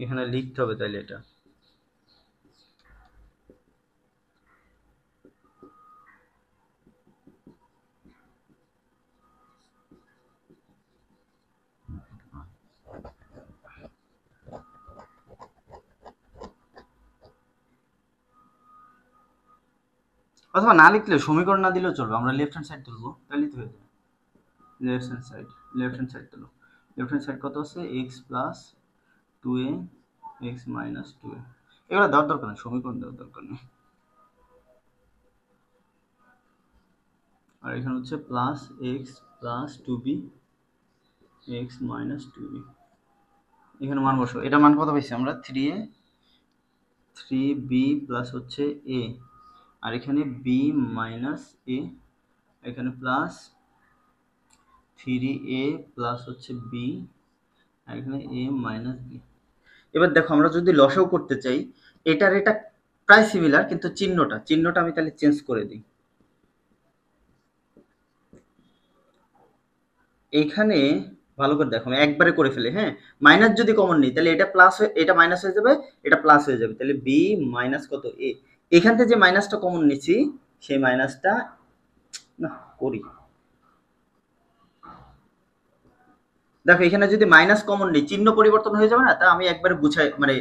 এখানে লিখতে হবে তাইলে এটা। অথবা না লিখলে, সমীকরণ না দিলেও চলবে, আমরা লেফট হ্যান্ড সাইড তুলবো, তাহলেই তো হয়ে যাবে। Left hand side, left hand side তোলো। লেফট হ্যান্ড সাইড কত আছে? এক্স প্লাস টু এ এক্স মাইনাস টু এ। এগুলো দেওয়ার দরকার নেই, সমীকরণ দেওয়ার দরকার নেই। আর এখানে হচ্ছে plus x plus two b x minus two b. এখানে মান বসো। এটা মান কত পেয়েছি আমরা? থ্রি বি প্লাস হচ্ছে এ, আর এখানে বি মাইনাস এ, এখানে প্লাস থ্রি এ প্লাস হচ্ছে বি, আর এখানে এ মাইনাস বি। এবার দেখো আমরা যদি লসাও করতে চাই, এটার এটা প্রায় সিমিলার, কিন্তু চিহ্নটা আমি তাহলে চেঞ্জ করে দিই। এখানে ভালো করে দেখো, আমি একবারে করে ফেলে, হ্যাঁ। মাইনাস যদি কমন নিই তাহলে এটা প্লাস এটা মাইনাস হয়ে যাবে, এটা প্লাস হয়ে যাবে। তাহলে বি মাইনাস কত এ, এখান থেকে যে মাইনাসটা কমন নিচ্ছি সেই মাইনাসটা না করি। দেখো এখানে যদি মাইনাস কমন নিই চিহ্ন পরিবর্তন হয়ে যাবে না? তা আমি একবারে গুছাই মানে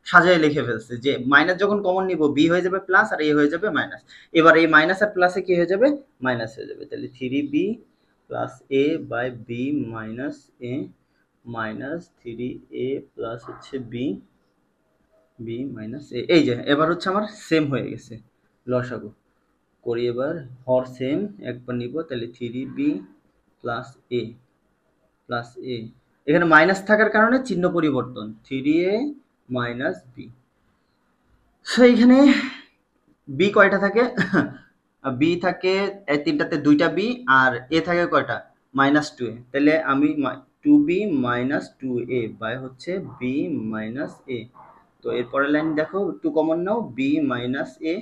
সাজায় লিখে ফেলছি যে মাইনাস যখন কমন নিব বি হয়ে যাবে প্লাস আর এ হয়ে যাবে মাইনাস। এবার এই মাইনাস আর প্লাসে কি হয়ে যাবে? মাইনাস হয়ে যাবে। তাহলে three b plus a by b minus a minus three a plus হচ্ছে বি বি মাইনাস এ। এই যে এবার হচ্ছে আমার সেম হয়ে গেছে। লসাগু করি এবার, হর সেম একবার নিব, তাহলে থ্রি বি প্লাস এ প্লাস এ, এখানে মাইনাস থাকার কারণে চিহ্ন পরিবর্তন, থ্রি এ মাইনাস বি। সো এইখানে বি কয়টা থাকে? বি থাকে তিনটাতে দুইটা বি, আর এ থাকে কয়টা? Minus two a. তাহলে আমি two b minus two a by হচ্ছে বি মাইনাস এ। তো এরপরের লাইন দেখো, টু কমন নাও, বি মাইনাস এ,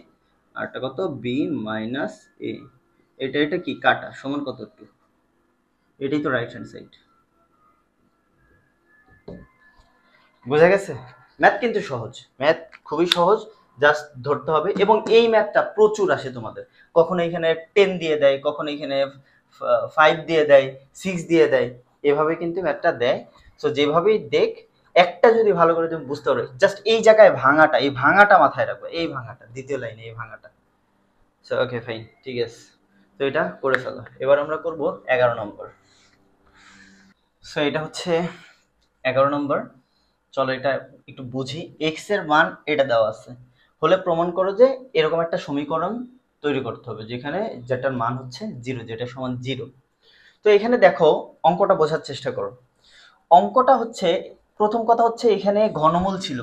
আরটা কত? B minus a. এটা কি কাটা সমান কত? টু। এটাই তো রাইট হ্যান্ড সাইড। বোঝা গেছে? ম্যাথ কিন্তু সহজ, ম্যাথ খুবই সহজ, জাস্ট ধরতে হবে। এবং এই ম্যাথটা প্রচুর আসে তোমাদের, কখনো এখানে 10 দিয়ে দেয়, কখনো এখানে 5 দিয়ে দেয়, 6 দিয়ে দেয়, এভাবে কিন্তু ম্যাথটা দেয়। সো যেভাবেই দেখ, একটা যদি ভালো করে তুমি বুঝতে পারো, জাস্ট এই জায়গায় ভাঙাটা, এই ভাঙাটা মাথায় রাখবে, এই ভাঙাটা দ্বিতীয় লাইনে এই ভাঙাটা। সো ওকে ফাইন, ঠিক আছে। তো এটা করে ফেলো। এবার আমরা করব 11 নম্বর। সো এটা হচ্ছে 11 নম্বর। চলো এটা একটু বুঝি। এক্স এর মান এটা দেওয়া আছে, হলে প্রমাণ করো যে এরকম একটা সমীকরণ তৈরি করতে হবে যেখানে যেটার মান হচ্ছে জিরো, যেটা সমান জিরো। তো এখানে দেখো অঙ্কটা বোঝার চেষ্টা করো। অঙ্কটা হচ্ছে, প্রথম কথা হচ্ছে এখানে ঘনমূল ছিল,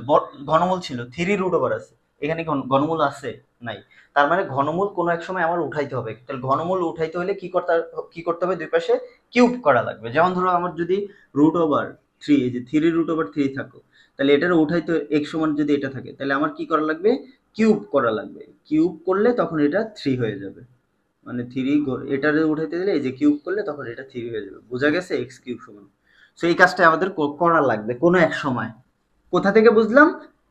ঘনমূল ছিল, থ্রি রুট ওভার আছে। এখানে ঘনমূল আছে? নাই। তার মানে ঘনমূল কোনো এক সময় আমার উঠাইতে হবে। তাহলে ঘনমূল উঠাইতে হলে কি করতে হবে? দুই পাশে কিউব করা লাগবে। যেমন ধরো আমার যদি রুট ওভার থ্রি, এই যে থ্রি রুট ওভার থ্রি থাকো, তাহলে এটার উঠাইতে এক্স সমান যদি এটা থাকে, তাহলে আমার কি করা লাগবে? কিউব করা লাগবে। কিউব করলে তখন এটা থ্রি হয়ে যাবে। মানে থ্রি, এটারে উঠাইতে দিলে এই যে কিউব করলে তখন এটা থ্রি হয়ে যাবে। বোঝা গেছে? এক্স কিউব সমান। সো এই কাজটা আমাদের করা লাগবে কোনো এক সময়। কোথা থেকে বুঝলাম?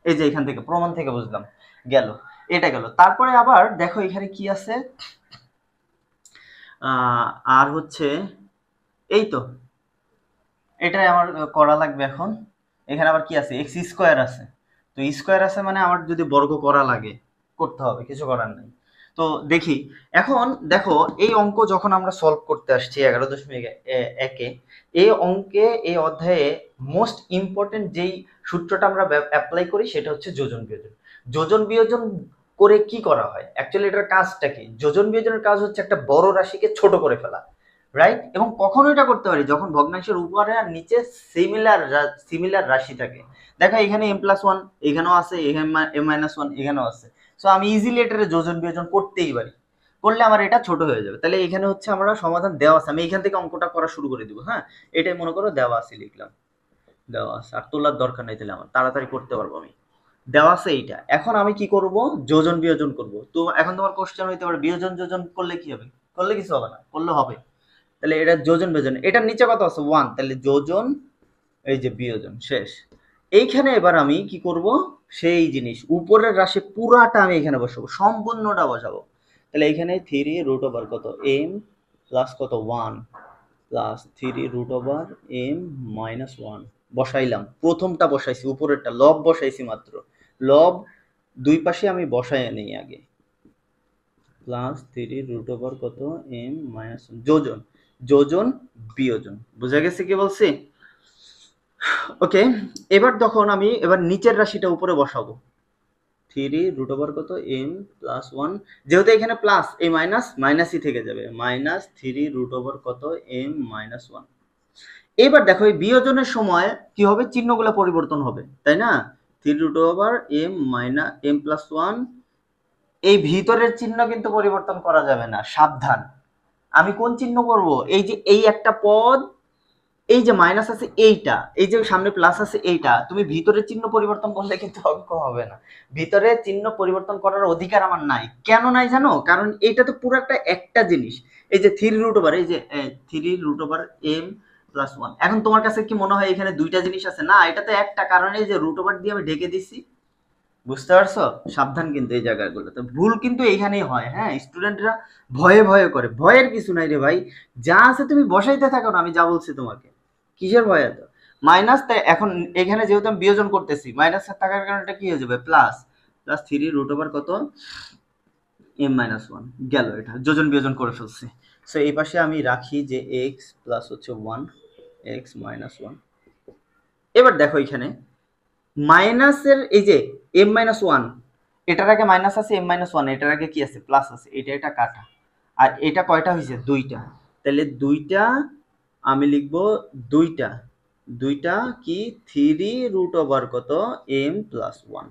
এই যে এখান থেকে, প্রমাণ থেকে বুঝলাম। গেল, এটা গেল। তারপরে আবার দেখো এখানে কি আছে, আর হচ্ছে এই তো এটাই আমার করা লাগবে এখন। এখানে আবার কি আছে? এক্স স্কোয়ার আছে। তো স্কোয়ার আছে মানে আমার যদি বর্গ করা লাগে, করতে হবে, কিছু করার নেই। তো দেখি এখন, দেখো এই অঙ্ক যখন আমরা সলভ করতে আসছি 11.1-এ, এই অঙ্কে এই অধ্যায়ে মোস্ট ইম্পর্টেন্ট যেই সূত্রটা আমরা অ্যাপ্লাই করি সেটা হচ্ছে যোজন বিয়োজন। যোজন বিয়োজন করে কি করা হয়? অ্যাকচুয়ালি এটার কাজটা কি? যোজন বিয়োজনের কাজ হচ্ছে একটা বড় রাশিকে ছোট করে ফেলা, রাইট? এবং কখন এটা করতে পারি? যখন ভগ্নাংশের উপরে আর নিচে সিমিলার রাশি থাকে। দেখো এখানে m+1 এখানেও আছে, এখানে m-1 এখানেও আছে। সো আমি ইজিলি এটার যোজন বিয়োজন করতেই পারি, করলে আমার এটা ছোট হয়ে যাবে। তাহলে এখানে হচ্ছে আমরা সমাধান দেওয়া আছে, আমি এখান থেকে অঙ্কটা করা শুরু করে দিব। হ্যাঁ, এটাই মনে করো দেওয়া আছে, লিখলাম দেওয়া আছে, আর তোলার দরকার নেই, তাহলে আমার তাড়াতাড়ি করতে পারবো আমি। দেওয়া আছে এইটা। এখন আমি কি করব? যোজন বিয়োজন করব। তো এখন তোমার কোশ্চেন হইতে পারে বিয়োজন যোজন করলে কি হবে? করলে কিছু হবে না, করলে হবে। তাহলে এটা যোজন বিয়োজন, এটার নিচে কত আছে? 1, তাহলে যোজন, এই যে বিয়োজন, শেষ। এইখানে এবার আমি কি করব? সেই জিনিস উপরের রাশি পুরাটা আমি এখানে বসাবো, সম্পূর্ণটা বসাবো। তাহলে এখানে থ্রি রুট ওভার কত এম প্লাস কত 1 plus three root over m minus 1 বসাইলাম। প্রথমটা বসাইছি, উপরেরটা লব বসাইছি মাত্র। লব দুই পাশে আমি বসাই নেই আগে, প্লাস থ্রি রুট ওভার কত এম মাইনাস যোজন। যোজন বিয়োজন। বুঝা গেছে কি বলছি? ওকে, এবার তখন আমি এবার নিচের রাশিটা উপরে বসাবো। 3 কত m প্লাস 1, যেহেতু এখানে প্লাস, এই মাইনাস মাইনাসই থেকে যাবে, -3 কত m মাইনাস 1। এবার দেখো এই বিয়োজনের সময় কি হবে, চিহ্নগুলো পরিবর্তন হবে, তাই না? 3 m মাইনাস m প্লাস 1, এই ভিতরের চিহ্ন কিন্তু পরিবর্তন করা যাবে না, সাবধান। আমি কোন চিহ্ন করব? এই যে এই একটা পদ, এই যে মাইনাস আছে এইটা, এই যে সামনে প্লাস আছে এইটা, তুমি ভিতরের চিহ্ন পরিবর্তন করলে কিন্তু অঙ্ক হবে না। ভিতরে চিহ্ন পরিবর্তন করার অধিকার আমার নাই। কেন নাই জানো? কারণ এটা তো পুরো একটা জিনিস। এই যে 3 এই যে 3 m প্লাস 1, এখন তোমার কাছে কি মনে হয় এখানে দুইটা জিনিস আছে? না, এটা তো একটা, কারণ এই যে √ দিয়ে আমি ঢেকে দিছি। বুঝতে পারছো? সাবধান কিন্তু এই জায়গাগুলোতে ভুল কিন্তু এইখানেই হয়। হ্যাঁ, স্টুডেন্টরা ভয়ে ভয়ে করে, ভয়ের কিছু নাই রে ভাই, যা আছে তুমি বসাইতে থাকো না, আমি যা বলছি তোমাকে, কিসের ভয় এত? মাইনাস, তাই এখন এখানে যেহেতু আমি বিয়োজন করতেছি, মাইনাস থাকার কারণে এটা কি হয়ে যাবে, প্লাস প্লাস 3 কত m মাইনাস 1 গেল, এটা যোজন বিয়োজন করে ফেলছি। সো এই পাশে আমি রাখি যে x প্লাস হচ্ছে 1 x মাইনাস 1। এবার দেখো এখানে মাইনাসের এই যে m মাইনাস 1, এটার আগে মাইনাস আছে, m মাইনাস 1 এটার আগে কি আছে, প্লাস আছে, এটা কাটা। আর এটা কয়টা হয়েছে, দুইটা, তাহলে দুইটা আমি লিখবো, দুইটা দুইটা কি 3 কত m প্লাস 1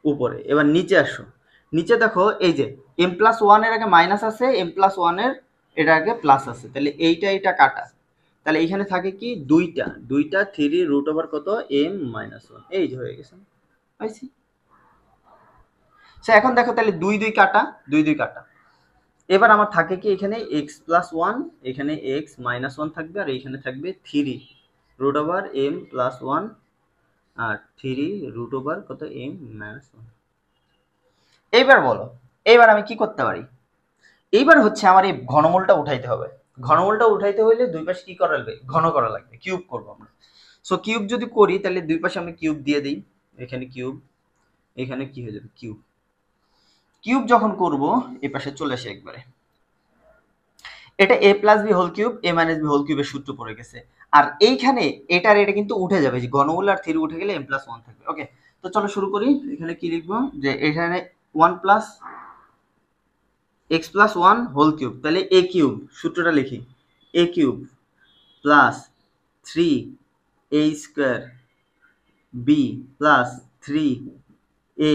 উপরে। এবার নিচে আসো, নিচে দেখো এই যে m প্লাস 1 এর আগে মাইনাস আছে, m প্লাস 1 এর এর আগে প্লাস আছে, তাহলে এইটা কাটা। তাহলে এইখানে থাকে কি, দুইটা 3 কত m মাইনাস 1, এই যে হয়ে গেছে, পাইছি। এখন দেখো তাহলে 2 কাটা, 2 কাটা। এবার আমার থাকে কি, এখানে x প্লাস 1, এখানে x মাইনাস 1 থাকবে, আর এইখানে থাকবে 3 m প্লাস 1 আর 3 কত m মাইনাস 1। এইবার বলো, এইবার আমি কি করতে পারি? এইবার হচ্ছে আমার এই ঘনমূলটা উঠাইতে হবে। ঘনমূলটা উঠাইতে হইলে দুই পাশে কি করা লাগবে, ঘন করা লাগবে, কিউব করবো আমরা। সো কিউব যদি করি, তাহলে দুই পাশে আমি কিউব দিয়ে দিই, এখানে কিউব, এখানে কি হয়ে যাবে, কিউব। কিউব যখন করব, এই পাশে চলে আসে একবারে, এটা a plus B whole cube, a minus b whole কিউবের সূত্র পড়ে গেছে। আর এইখানে এটা কিন্তু উঠে যাবে, যে ঘনমূল আর 3 উঠে গেলে m প্লাস 1 থাকবে। ওকে, তো চলো শুরু করি। এখানে কি লিখবো, যে এখানে 1 plus x plus 1 whole cube, তাহলে a কিউব, সূত্রটা লিখি, a cube plus 3a square b plus 3a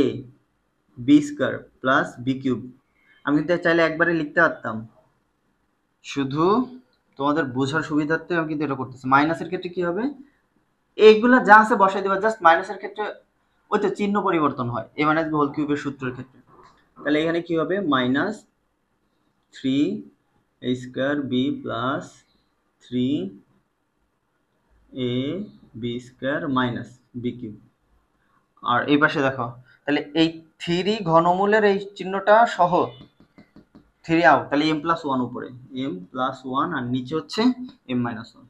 b square plus b cube. আমি কিন্তু চাইলে একবারে লিখতে পারতাম, শুধু তোমাদের বোঝার সুবিধার্থে আমি কিন্তু এটা করতেছি। মাইনাসের ক্ষেত্রে কি হবে, এইগুলা যা আছে বসাই দেবা, জাস্ট মাইনাসের ক্ষেত্রে ওই তো চিহ্ন পরিবর্তন হয়, a মাইনাস বি হোল কিউবের সূত্রের ক্ষেত্রে। তাহলে এখানে কি হবে, minus 3a square B plus 3a B square minus B cube. আর এই পাশে দেখো, তাহলে এই 3 ঘনমূলের এই চিহ্নটা সহ 3 আউট, তাহলে m প্লাস 1 উপরে, m প্লাস 1 আর নিচে হচ্ছে m মাইনাস 1।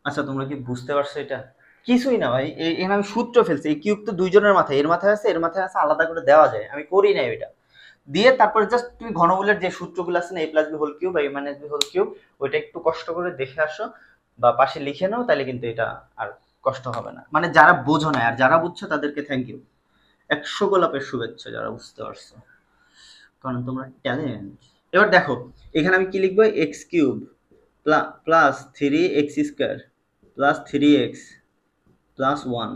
আচ্ছা, তোমরা কি বুঝতে পারছো? এটা কিছুই না ভাই, এখানে আমি সূত্র ফেলছি। এই কিউব তো দুইজনের মাথায়, এর মাথায় আছে, এর মাথায় আছে, আলাদা করে দেওয়া যায়, আমি করি না এটা দিয়ে। তারপরে জাস্ট তুমি ঘনমূলের যে সূত্রগুলো আছে না, a plus B whole cube, a minus b whole cube, ওইটা একটু কষ্ট করে দেখে আসো বা পাশে লিখে নাও, তাহলে কিন্তু এটা আর কষ্ট হবে না। মানে যারা বোঝো না, আর যারা বুঝছো তাদেরকে থ্যাংক ইউ, 100 গোলাপের শুভেচ্ছা যারা বুঝতে পারছো, কারণ তোমরা ট্যালেন্ট। এবার দেখো, এখানে আমি কি লিখবো, x cube plus 3x square plus 3x plus 1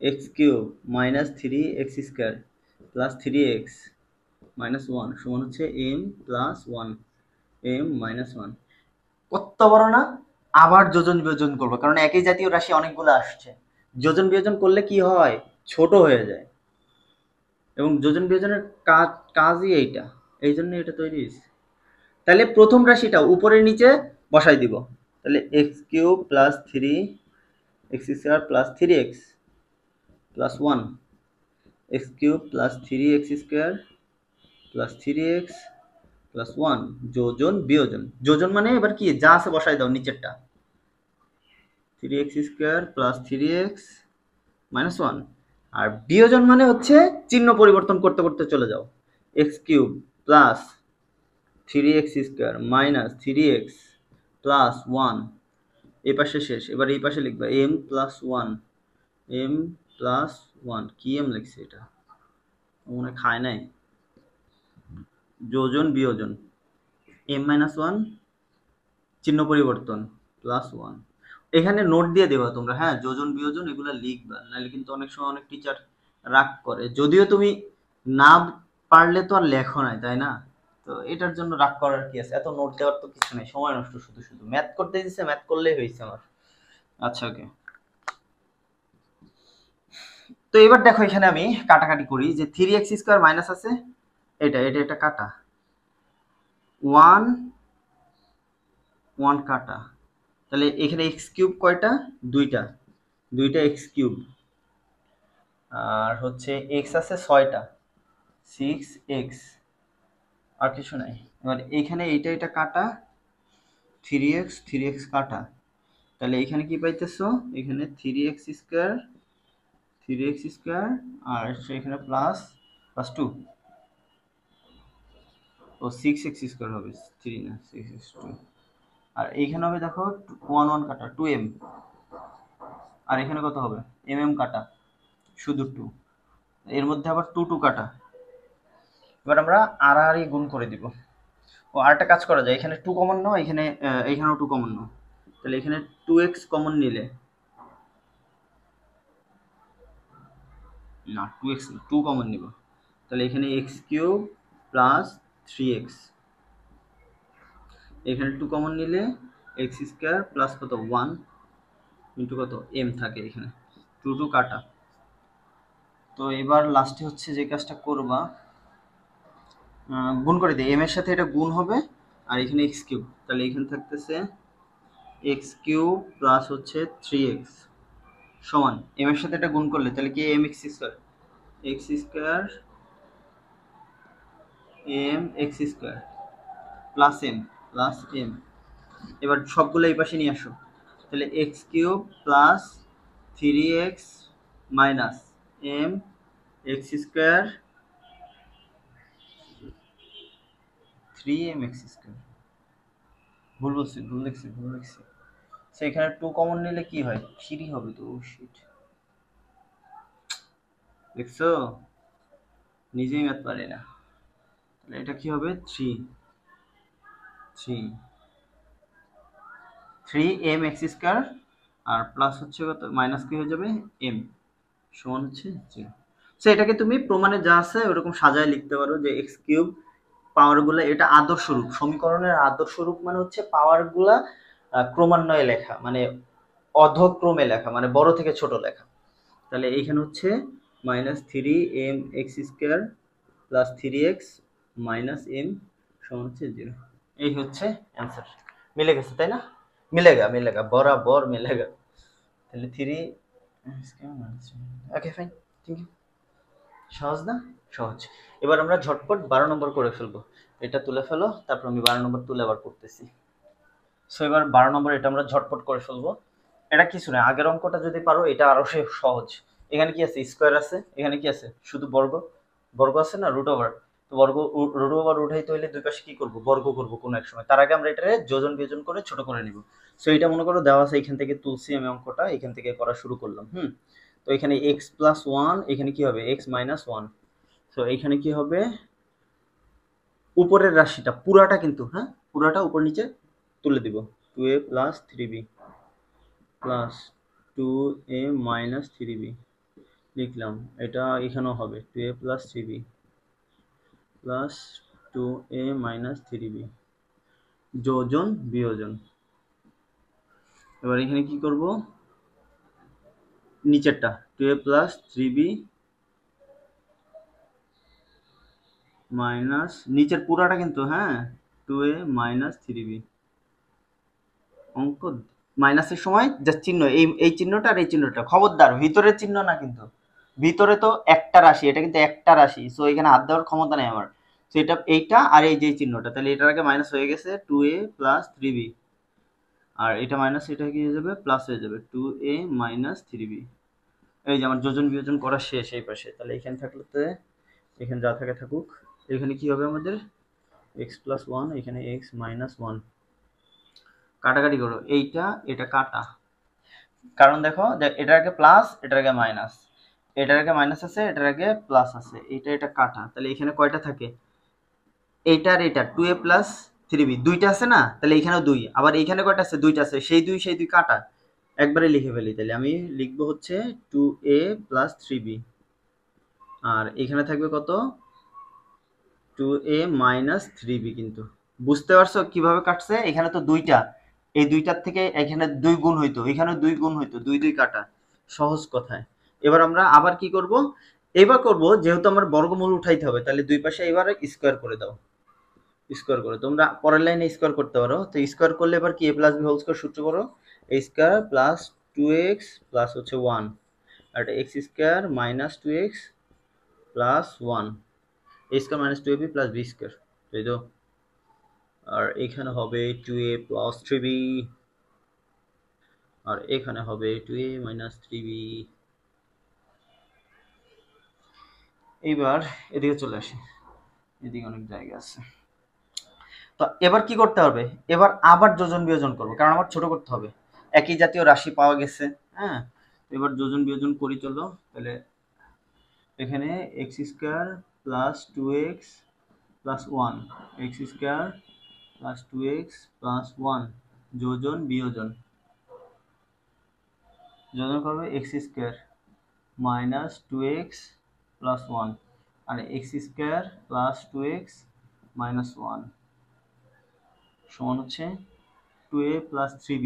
x cube minus 3x square plus 3x minus 1 সমান হচ্ছে m প্লাস 1 m মাইনাস 1। কত বড় না? আবার যোজন বিয়োজন করবো, কারণ একই জাতীয় রাশি অনেকগুলো আসছে, যোজন বিয়োজন করলে কি হয়, ছোট হয়ে যায়। এবং যোজন বিয়োজনের কাজই এইটা, এই জন্য এটা তৈরি হয়েছে। তাহলে প্রথম রাশিটা উপরে নিচে বসাই দিব, তাহলে x cube plus 3x square plus 3x plus 1 x cube plus 3x square plus 3x plus 1 যোজন বিয়োজন। যোজন মানে এবার কি, যা আছে বসাই দাও নিচেরটা, 3x square plus 3x minus 1। আর বিয়োজন মানে হচ্ছে চিহ্ন পরিবর্তন করতে করতে চলে যাও, x cube plus 3x² minus 3x plus 1, এই পাশে শেষ, এবার এই পাশে লিখবা m প্লাস 1, m প্লাস 1, কি m লিখছে এটা মনে খায় নাই, যোজন বিয়োজন m মাইনাস 1 চিহ্ন পরিবর্তন প্লাস 1, এখানে নোট দিয়ে দেবা তোমরা, হ্যাঁ যোজন বিয়োজন এগুলো লিখবা, নাহলে কিন্তু অনেক সময় অনেক টিচার রাগ করে, যদিও তুমি না পারলে তো আর লেখো নাই তাই না, তো এটার জন্য রাগ করার কি আছে, এত নোট দেওয়ার তো কিছু নেই, সময় নষ্ট শুধু শুধু, ম্যাথ করতে দিচ্ছে ম্যাথ করলেই হয়েছে আমার। আচ্ছা ওকে, তো এবার দেখো এখানে আমি কাটাকাটি করি, যে 3x² মাইনাস আছে এটা এটা এটা কাটা, 1 1 কাটা, তাহলে এখানে x³ কয়টা, দুইটা, দুইটা x³, আর হচ্ছে x আছে 6টা, 6x, আর কিছু নাই। এবার এখানে এইটা এটা কাটা, 3x 3x কাটা, তাহলে এখানে কি পাইতেছো, এখানে 3x² 3x² আর এখানে প্লাস প্লাস 2, ও 6x² হবে, 3 না 6x2, আর এইখানে হবে দেখো 1 1 কাটা 2m, আর এখানে কত হবে mm কাটা, শুধু 2, এর মধ্যে আবার 2 2 কাটা, এবার আমরা আড়াআড়ি গুণ করে দিব। ও আরেকটা কাজ করা যায়, এখানে 2 কমন নাও, এখানে এইখানেও 2 কমন নাও, তাহলে এখানে 2x কমন নিলে, না 2x 2 কমন নিব, তাহলে এখানে x³ প্লাস 3x, এখানে 2 কমন নিলে x² প্লাস কত 1 ইন্টু কত m থাকে, এখানে 2 2 কাটা। তো এবার লাস্টে হচ্ছে যে কাজটা করবা, গুণ করে দিই, m এর সাথে এটা গুণ হবে, আর এখানে x³ তাহলে এখানে থাকতেছে x³ প্লাস হচ্ছে 3x সমান m এর সাথে এটা গুণ করলে তাহলে কি mx² x² mx² plus m plus m, এবার সবগুলো এই পাশে নিয়ে আসো, তাহলে x³ plus 3x minus m x² 3mx², ভুল বলছি, ভুল লিখছি, সেখানে 2 কমন নিলে কি হয় 3 হবে, তো শিট, দেখছো নিজেই ম্যাথ পারি না, তাহলে এটা কি হবে 3mx² আর প্লাস হচ্ছে কত মাইনাস কি হয়ে যাবে m সমান হচ্ছে 0। সো এটাকে তুমি প্রমাণে যা আছে ওরকম সাজায় লিখতে পারো, যে x³ পাওয়ারগুলো, এটা আদর্শ রূপ, সমীকরণের আদর্শ রূপ মানে হচ্ছে পাওয়ারগুলা ক্রমান্বয়ে লেখা, মানে অধক্রমে লেখা, মানে বড় থেকে ছোট লেখা, তাহলে এইখানে হচ্ছে minus 3mx² plus 3x minus m সমান হচ্ছে 0, এই হচ্ছে অ্যান্সার, মিলে গেছে তাই না, মিলেগা বরাবর মিলেগা, তাহলে 3, ওকে ফাইন, থ্যাংক ইউ, সহজ না, সহজ। এবার আমরা ঝটপট 12 নম্বর করে ফেলবো, এটা তুলে ফেলো, তারপর আমি 12 নম্বর তুলে আবার করতেছি। সো এবার 12 নম্বর এটা আমরা ঝটপট করে ফেলবো, এটা কিছু না, আগের অঙ্কটা যদি পারো এটা আরো সহজ, এখানে কি আছে স্কোয়ার আছে, এখানে কি আছে শুধু বর্গ, বর্গ আছে না রুট ওভার, তো বর্গ রুট ওভার উঠাইতে হইলে দুই পাশে কি করব বর্গ করব কোনো এক সময়, তার আগে আমরা এটারে যোজন বিয়োজন করে ছোট করে নিব। সো এটা মনে করো দেওয়া আছে, এখান থেকে তুলসি আমি অঙ্কটা, এখান থেকে করা শুরু করলাম, তো এখানে x প্লাস 1, এখানে কি হবে x মাইনাস 1, তো এখানে কি হবে উপরের রাশিটা পুরাটা কিন্তু, হ্যাঁ পুরাটা উপর নিচে তুলে দিব, 2a plus 3b plus 2a minus 3b লিখলাম, এটা এখানেও হবে 2a plus 3b plus 2a minus 3b যোজন বিয়োজন, এবার এখানে কি করব নিচেরটা 2a প্লাস 3b মাইনাস নিচের পুরাটা কিন্তু, হ্যাঁ 2a মাইনাস 3b, অঙ্ক মাইনাসের সময় যা চিহ্ন, এই চিহ্নটা আর এই চিহ্নটা, খবরদার ভিতরের চিহ্ন না কিন্তু, ভিতরে তো একটা রাশি, এটা কিন্তু একটা রাশি, সো এখানে হাত দেওয়ার ক্ষমতা নেই আমার, সো এটা এইটা আর এই যে চিহ্নটা, তাহলে এটার আগে মাইনাস হয়ে গেছে 2a প্লাস 3b, আর এটা মাইনাস, এটা কি হয়ে যাবে প্লাস হয়ে যাবে 2a মাইনাস 3b, এই যে আমার যোজন বিয়োজন করা শেষ এই পাশে, তাহলে এখানে থাকলে তো এখানে যা থাকে থাকুক, এখানে কি হবে আমাদের এক্স প্লাস ওয়ান, এখানে এক্স মাইনাস ওয়ান। কাটাকাটি করো, এইটা এটা কাটা, কারণ দেখো এটার আগে প্লাস এটার আগে মাইনাস, এটার আগে মাইনাস আছে এটার আগে প্লাস আছে, এটা এটা কাটা, তাহলে এখানে কয়টা থাকে, এইটা আর এটা 2a প্লাস 3b দুইটা আছে না, তাহলে এখানেও দুই, আবার এইখানে কয়টা আছে, দুইটা আছে, সেই দুই কাটা, একবারে লিখে ফেলি, তাহলে আমি লিখবো হচ্ছে 2a প্লাস 3b, আর এখানে থাকবে কত, 2a মাইনাস 3b। কিন্তু বুঝতে পারছো কিভাবে কাটছে, এখানে তো দুইটা, এই দুইটার থেকে এখানে দুই গুণ হইতো, এখানে দুই গুণ হইতো, দুই দুই কাটা, সহজ কথায়। এবার আমরা আবার কি করব, এবার করব যেহেতু আমার বর্গমূল উঠাইতে হবে, তাহলে দুই পাশে এবার স্কোয়ার করে দাও, স্কোয়ার করে, তোমরা পরের লাইনে স্কোয়ার করতে পারো, তো স্কোয়ার করলে এবার কি, a plus B whole square সূত্র করো, a square plus 2x plus হচ্ছে 1, আর X square minus 2x plus 1, a square minus 2ab plus b square, তাই তো, আর এখানে হবে 2a প্লাস 3b, আর এখানে হবে 2a মাইনাস 3b। এইবার এদিকে চলে আসি, এদিকে অনেক জায়গা আছে। তো এবার কি করতে হবে, এবার আবার যোজন বিয়োজন করবো, কারণ আমার ছোট করতে হবে, একই জাতীয় রাশি পাওয়া গেছে। হ্যাঁ, এবার যোজন বিয়োজন করি চলো, তাহলে এখানে X square plus 2x plus 1, X square plus 2x plus 1, যোজন বিয়োজন, যোজন করবে X square minus 2x plus 1, আর X square plus 2x minus 1 সমান হচ্ছে 2a প্লাস 3b,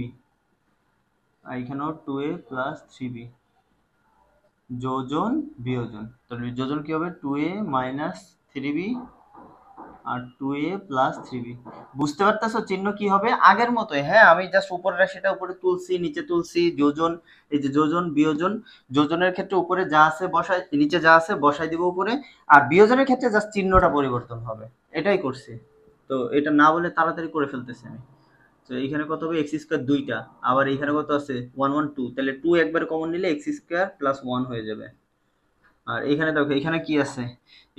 আর এখানেও 2a প্লাস 3b, যোজন বিয়োজন, তাহলে যোজন কি হবে, 2a মাইনাস 3b আর 2a প্লাস 3b। বুঝতে পারতেছো চিহ্ন কি হবে, আগের মতোই। হ্যাঁ, আমি জাস্ট উপরের রাশিটা উপরে তুলছি, নিচে তুলছি, যোজন, এই যে যোজন বিয়োজন, যোজনের ক্ষেত্রে উপরে যা আছে বসাই, নিচে যা আছে বসাই দিব উপরে, আর বিয়োজনের ক্ষেত্রে জাস্ট চিহ্নটা পরিবর্তন হবে, এটাই করছি। তো এটা না বলে তাড়াতাড়ি করে ফেলতেছি আমি। তো এখানে কত হবে, এক্স স্কোয়ার দুইটা, আবার এখানে কত আছে 1 1 2, তাহলে 2 একবার কমন নিলে এক্স স্কোয়ার প্লাস 1 হয়ে যাবে। আর এখানে দেখো এখানে কি আছে,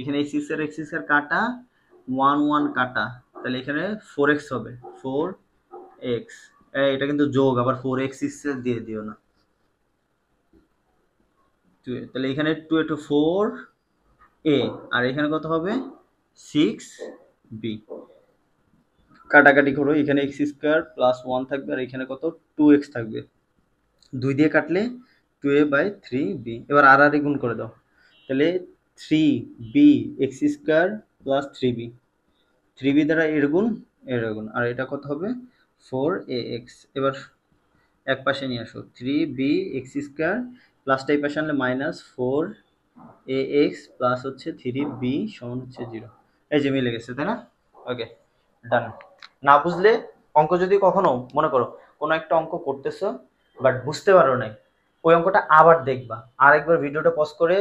এখানে এক্স স্কোয়ার কাটা 1 1 কাটা, তাহলে এখানে 4x হবে, 4x, এটা কিন্তু যোগ, আবার 4x স্কোয়ার দিয়ে দিও না, তাহলে এখানে 2 টু 4a, আর এখানে কত হবে 6b, কাটাকাটি করো, এখানে এক্স স্কোয়ার প্লাস 1 থাকবে, আর এখানে কত 2x থাকবে, 2 দিয়ে কাটলে 2a/3b, এবার আর গুণ করে দাও, তাহলে 3b x square plus 3b, 3b দ্বারা এর গুণ, আর এটা কত হবে 4ax। এবার এক পাশে নিয়ে আসো, 3b এক্স স্কোয়ার প্লাসটা এই পাশে আনলে মাইনাস 4ax প্লাস হচ্ছে 3b সমান হচ্ছে 0। এই যে মিলে গেছে, তাই না? ওকে, ডান। না বুঝলে অঙ্ক যদি কখনো মনে করো কোনো একটা অঙ্ক করতেছো বাট বুঝতে পারো নাই, ওই অঙ্কটা আবার দেখবা, আরেকবার ভিডিওটা পজ করে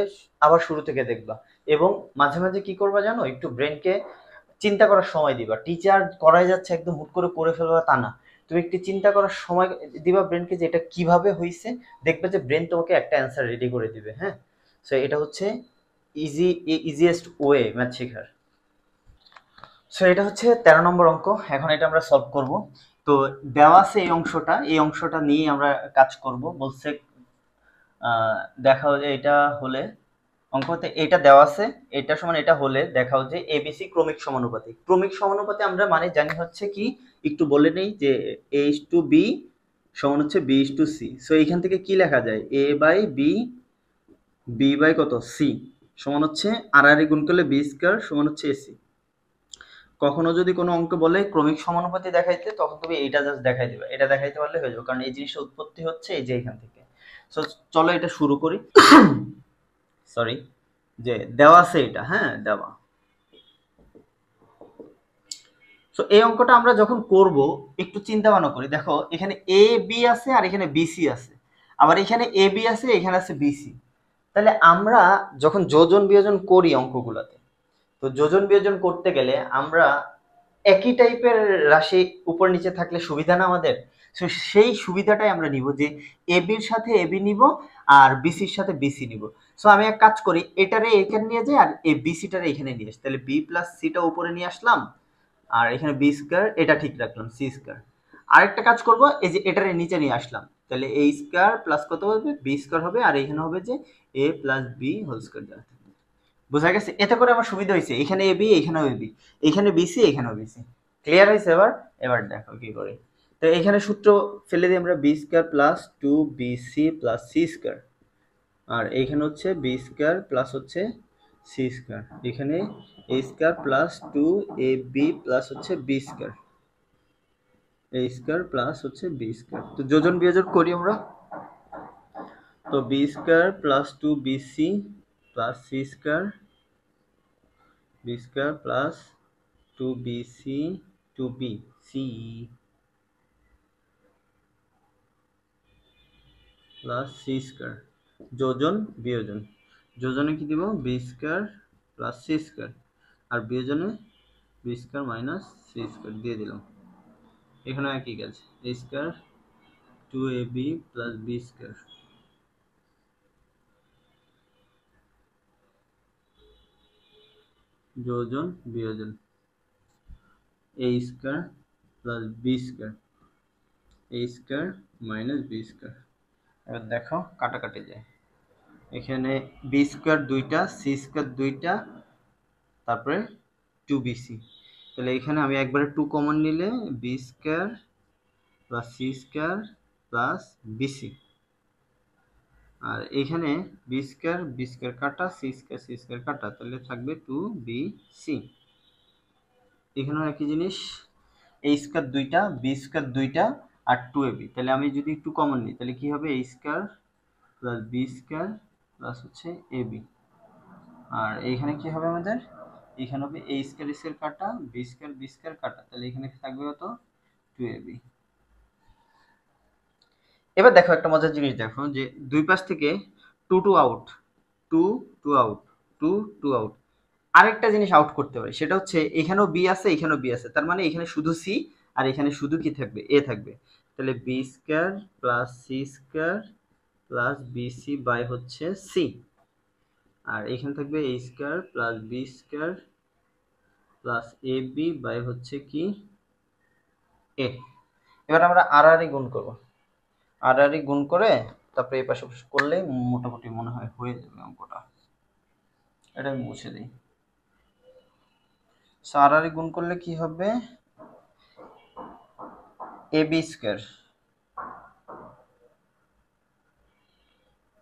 আবার শুরু থেকে দেখবা, এবং মাঝে মাঝে কি করবা জানো, একটু ব্রেনকে চিন্তা করার সময় দিবা। টিচার করাই যাচ্ছে একদম হুট করে ফেলবা তা না, তুমি একটু চিন্তা করার সময় দিবা ব্রেনকে যে এটা কিভাবে হয়েছে, দেখবে যে ব্রেন তোমাকে একটা অ্যান্সার রেডি করে দিবে। হ্যাঁ, সো এটা হচ্ছে ইজিয়েস্ট ওয়ে ম্যাথ শেখার। সো এটা হচ্ছে 13 নম্বর অঙ্ক, এখন এটা আমরা সলভ করব। তো দেওয়া আছে এই অংশটা নিয়ে আমরা কাজ করব। বলছে দেখাও যে এটা হলে, অঙ্কতে এটা দেওয়া আছে, এটা সমান এটা হলে দেখাও যে এবিসি ক্রমিক সমানুপাতি। ক্রমিক সমানুপাতি আমরা মানে জানি হচ্ছে কি, একটু বলে নেই যে a/b সমান হচ্ছে b/c। সো এইখান থেকে কি লেখা যায়, a/b, b/ কত c সমান হচ্ছে আর গুণ করলে b স্কয়ার সমান হচ্ছে ac। কখনো যদি কোনো অঙ্ক বলে ক্রমিক সমানুপাতি দেখাইতে, তখন তুমি এইটা জাস্ট দেখাই দিবে, এটা দেখাইতে পারলে হয়ে যাবে, কারণ এই জিনিসটা উৎপত্তি হচ্ছে এই যে এখান থেকে। সো চলো এটা শুরু করি। সরি, যে দেওয়া আছে এটা, হ্যাঁ দেওয়া। সো এই অঙ্কটা আমরা যখন করব একটু চিন্তা ভাবনা করি। দেখো এখানে এ বি আছে আর এখানে বিসি আছে, আবার এখানে এ বি আছে, এখানে আছে বিসি। তাহলে আমরা যখন যোজন বিয়োজন করি অঙ্কগুলোতে, তো যোজন বিয়োজন করতে গেলে আমরা একই টাইপের রাশি উপর নিচে থাকলে সুবিধা না আমাদের। সো সেই সুবিধাটাই আমরা নিব যে এ বির সাথে এ বি নিব আর বিসির সাথে বিসি নিব। সো আমি এক কাজ করি, এটারে এখানে নিয়ে যাই আর এই বিসিটারে এখানে নিয়ে আসি, তাহলে বি প্লাস সিটা উপরে নিয়ে আসলাম, আর এখানে বি স্কয়ার এটা ঠিক রাখলাম সি স্কয়ার। আরেকটা কাজ করব, এই যে এটার নিচে নিয়ে আসলাম, তাহলে এ স্কয়ার প্লাস কত হবে বি স্কয়ার হবে, আর এখানে হবে যে এ প্লাস বি হোল স্কয়ার দেওয়া থাকবে। বোঝা গেছে? এতে করে আমার সুবিধা হয়েছে, এখানে এ বি এখানেও এ বি, এখানে বিসি এখানেও বিসি। ক্লিয়ার হয়েছে? এবার এবার দেখো কি করে। তো এখানে সূত্র ফেলে দিই আমরা, B square plus two BC plus C square, আর এইখানে হচ্ছে বি স্কয়ার প্লাস হচ্ছে সি স্কয়ার, এখানে A square plus two A B plus হচ্ছে B square, A square plus হচ্ছে বি স্কয়ার। তো যোজন বিয়োজন করি আমরা, তো B square plus two BC plus C square, B square plus two BC two B C plus C square, যোজন বিয়োজন। যোজনে কি দিব, B square plus C square, আর বিয়োজনে B square minus C square দিয়ে দিলাম। এখানে একই কাজ, A square two A B plus B square, যোজন বিয়োজন, A square plus B square, A square minus B square. এবার দেখো কাটাকাটি যায়, এখানে বি স্কয়ার দুইটা, সি স্কয়ার দুইটা, তারপরে টু বিসি, তাহলে এখানে আমি একবারে টু কমন নিলে B square plus C square plus BC, আর এখানে বি স্কয়ার কাটা, সি স্কয়ার কাটা, তাহলে থাকবে টু বি সি। এখানেও একই জিনিস, এ স্কয়ার দুইটা, বি স্কয়ার দুইটা, আর টু এ বি, তাহলে আমি যদি একটু কমন নিই তাহলে কি হবে, A square plus B square plus হচ্ছে এ বি, আর এইখানে কি হবে আমাদের, এখানে হবে এ স্কয়ার কাটা, বি স্কয়ার কাটা, তাহলে এখানে থাকবে কত, টু এ বি। এবার দেখো একটা মজার জিনিস দেখো, যে দুই পাশ থেকে two two out, two two out, two two out, আরেকটা জিনিস আউট করতে পারি, সেটা হচ্ছে এখানেও বি আছে এখানেও বি আছে, তার মানে এখানে শুধু সি আর এখানে শুধু কি থাকবে, এ থাকবে, তাহলে B square plus C square plus BC by হচ্ছে সি, আর এখানে থাকবে A square plus B square plus A B by হচ্ছে কি এ। এবার আমরা আর আর গুণ করব, আর আর গুণ করে তারপরে এই পাশে করলেই মোটামুটি মনে হয় হয়ে যাবে অঙ্কটা। এটা আমি মুছে দিই। আর আর গুণ করলে কি হবে, A B square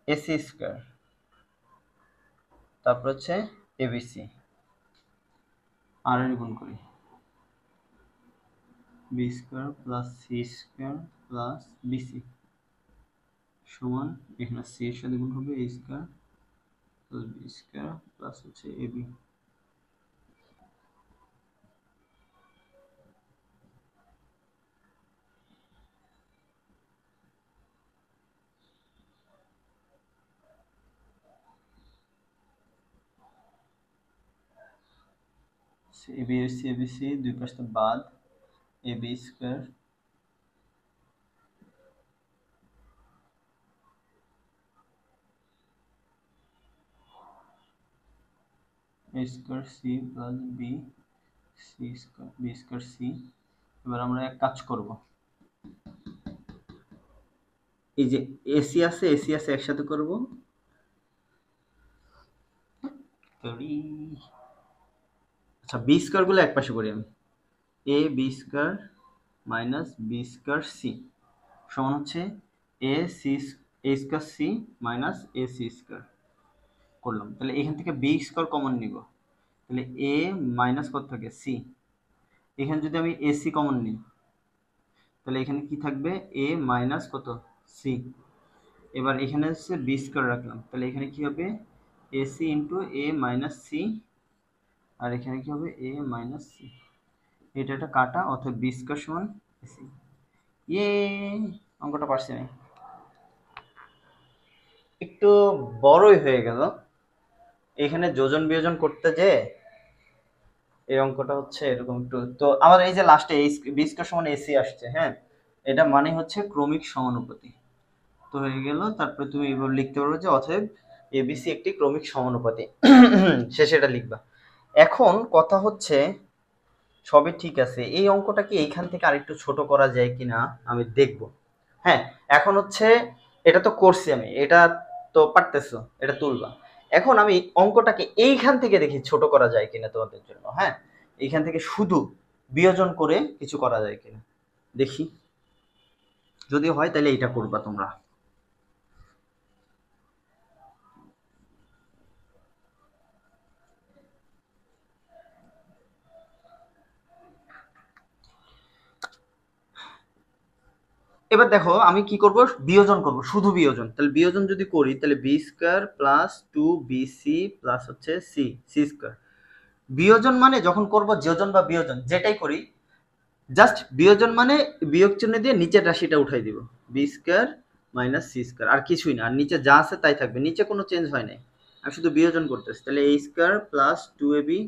AC square, তারপর হচ্ছে এবিসি, আর আর গুণ করি, B square plus C square plus BC সমান, এখানে সি এর সাথে গুণ হবে A square plus B square plus হচ্ছে এবি। এবিসি এবিসি দুই পাশে বাদ, AB square A square C plus B C square B square C. এবার আমরা এক কাজ করব, এই যে এসি আছে একসাথে করব, আচ্ছা বি স্কয়ার গুলো এক পাশে করি আমি, A B square minus B square C সমান হচ্ছে A C A square C minus A C square করলাম, তাহলে এখান থেকে বি স্কয়ার কমন নিব, তাহলে এ মাইনাস কত থাকে সি, এখানে যদি আমি এসি কমন নিই তাহলে এখানে কি থাকবে, এ মাইনাস কত সি, এবার এখানে হচ্ছে বি স্কয়ার রাখলাম, তাহলে এখানে কি হবে এসি ইন্টু এ মাইনাস সি, আর এখানে কি হবে এ মাইনাস সি, এটা একটা কাটা, অর্থাৎ বি স্কয়ার সমান এসি। ইয়ে, অঙ্কটা পারছি আমি, একটু বড়ই হয়ে গেল, এখানে যোজন বিয়োজন করতে যে এই অঙ্কটা হচ্ছে এরকম একটু। তো আমার এই যে লাস্টে বি স্কয়ার সমান এসি আসছে, হ্যাঁ, এটা মানে হচ্ছে ক্রমিক সমানুপাতি। তো হয়ে গেল, তারপরে তুমি এভাবে লিখতে পারো যে অতএব এবিসি একটি ক্রমিক সমানুপাতি, শেষে এটা লিখবা। এখন কথা হচ্ছে সবই ঠিক আছে। এই অঙ্কটা কি এইখান থেকে আরেকটু ছোট করা যায় কিনা আমি দেখব। হ্যাঁ, এখন হচ্ছে এটা তো করছি আমি, এটা তো পারতেছো, এটা তুলবা। এখন আমি অঙ্কটাকে এইখান থেকে দেখি ছোট করা যায় কিনা তোমাদের জন্য। হ্যাঁ, এইখান থেকে শুধু বিয়োজন করে কিছু করা যায় কিনা দেখি। যদি হয় তাহলে এইটা করবা তোমরা। এবার দেখো আমি কি করব, বিয়োজন করব, শুধু বিয়োজন। তাহলে বিয়োজন যদি করি তাহলে B square plus two BC plus হচ্ছে সি, সি স্কয়ার। বিয়োজন মানে যখন করব যোজন বা বিয়োজন যেটাই করি, জাস্ট বিয়োজন মানে বিয়োগ চিহ্ন দিয়ে নিচের রাশিটা উঠাই দিব, B square minus C square, আর কিছুই না। আর নিচে যা আছে তাই থাকবে, নিচে কোনো চেঞ্জ হয় নাই। আমি শুধু বিয়োজন করতেছি। তাহলে এ square plus two A B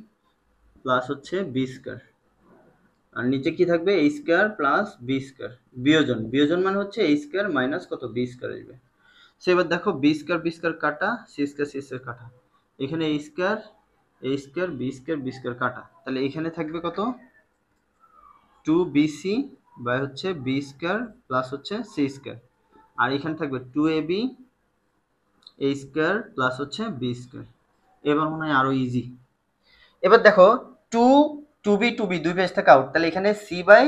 plus হচ্ছে বি স্কয়ার, আর নিচে কি থাকবে, A square plus B square. বিয়োজন, বিয়োজন মানে হচ্ছে এ স্কয়ার মাইনাস কত, বি স্কয়ার আসবে। সো এবার দেখো বি স্কয়ার কাটা, সি স্কয়ার কাটা, এখানে এ স্কয়ার বি স্কয়ার কাটা, তাহলে এখানে থাকবে কত, টু বিসি বাই হচ্ছে বি স্কয়ার প্লাস হচ্ছে সি স্কয়ার, আর এখানে থাকবে two A B A square plus হচ্ছে বি স্কয়ার। এবার মনে হয় আরো ইজি। এবার দেখো টু টু বি দুই পেজ থেকে আউট, তাহলে এখানে সি বাই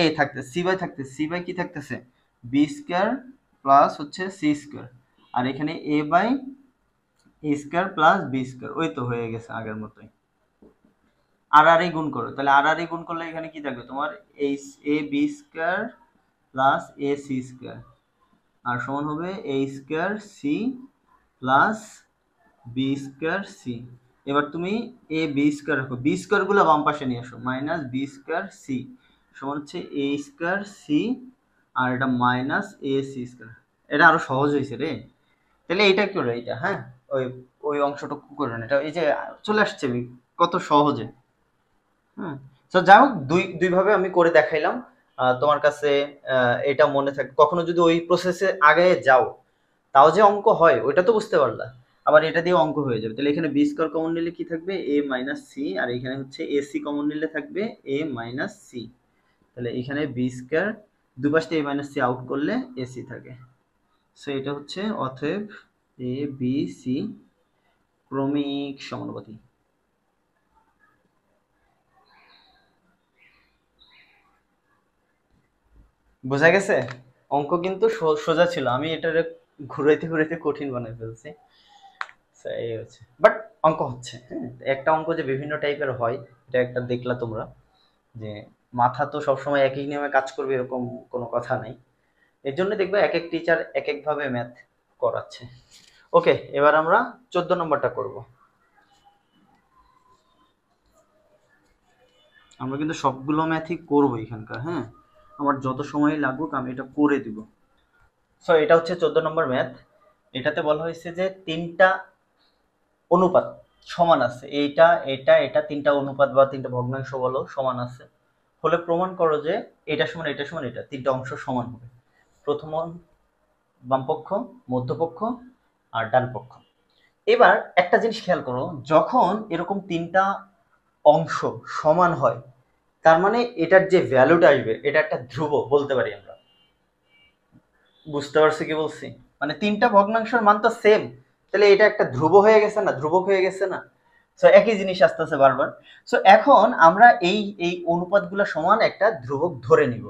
এ থাকতে, সি বাই কি থাকতেছে, বি স্কয়ার প্লাস হচ্ছে সি স্কয়ার, আর এখানে A by A square plus B square. ওই তো হয়ে গেছে আগের মতোই। আর গুণ করো, তাহলে আর গুণ করলে এখানে কি থাকবে তোমার, A B square plus A C square, আর সমান হবে A square C plus B square C. এবার তুমি এ বি স্কয়ার রাখো, বি স্কয়ার গুলো বাম পাশে নিয়ে আসো, মাইনাস বি স্কয়ার সি সমান হচ্ছে এ স্কয়ার সি, আর এটা মাইনাস এ সি স্কয়ার। এটা আরো সহজ হয়েছে রে। তাহলে এইটা করে এইটা, হ্যাঁ, ওই ওই অংশটুকু করে না, এটা এই যে চলে আসছে কত সহজে। হুম। তো যাই হোক, দুই দুই ভাবে আমি করে দেখাইলাম। তোমার কাছে এটা মনে থাকে, কখনো যদি ওই প্রসেসে আগে যাও তাও যে অঙ্ক হয় ওইটা তো বুঝতে পারলা, আবার এটা দিয়ে অঙ্ক হয়ে যাবে। তাহলে এখানে বি স্কয়ার কমন নিলে কি থাকবে, এ মাইনাস সি, আর এখানে হচ্ছে এ সি কমন নিলে থাকবে এ মাইনাস সি। তাহলে এখানে বি স্কয়ার দুপাশ থেকে এ মাইনাস সি আউট করলে এ সি থাকে। সো এটা হচ্ছে অতএব এ বি সি ক্রমিক সমানুপাতি। বোঝা গেছে? অঙ্ক কিন্তু সোজা ছিল, আমি এটা ঘুরাইতে ঘুরাইতে কঠিন বানাই ফেলছি। So, এই হচ্ছে, বাট অঙ্ক হচ্ছে। হ্যাঁ, একটা অঙ্ক যে বিভিন্ন টাইপের হয় এটা একটা দেখলা তোমরা, যে মাথা তো সবসময় একই নিয়মে কাজ করবে এরকম কোনো কথা নাই। এর জন্য দেখবে এক এক টিচার এক এক ভাবে ম্যাথ করাচ্ছে। ওকে, এবার আমরা 14 নম্বরটা করব। আমরা কিন্তু সবগুলো ম্যাথই করবো এখানকার। হ্যাঁ, আমার যত সময় লাগুক আমি এটা করে দিব। সো এটা হচ্ছে 14 নম্বর ম্যাথ। এটাতে বলা হয়েছে যে তিনটা অনুপাত সমান আছে, এইটা এটা এটা তিনটা অনুপাত বা তিনটা ভগ্নাংশ বলো সমান আছে, হলে প্রমাণ করো যে এটা সমান এটা সমান এটা, তিনটা অংশ সমান হবে। প্রথম বামপক্ষ, মধ্যপক্ষ আর ডান পক্ষ। এবার একটা জিনিস খেয়াল করো, যখন এরকম তিনটা অংশ সমান হয় তার মানে এটার যে ভ্যালুটা আসবে এটা একটা ধ্রুব বলতে পারি আমরা। বুঝতে পারছো কি বলছি? মানে তিনটা ভগ্নাংশের মান তো সেম, তাহলে এটা একটা ধ্রুব হয়ে গেছে না, ধ্রুবক হয়ে গেছে না। সো একই জিনিস আসতেছে বারবার। সো এখন আমরা এই এই অনুপাতগুলো সমান একটা ধ্রুবক ধরে নিব,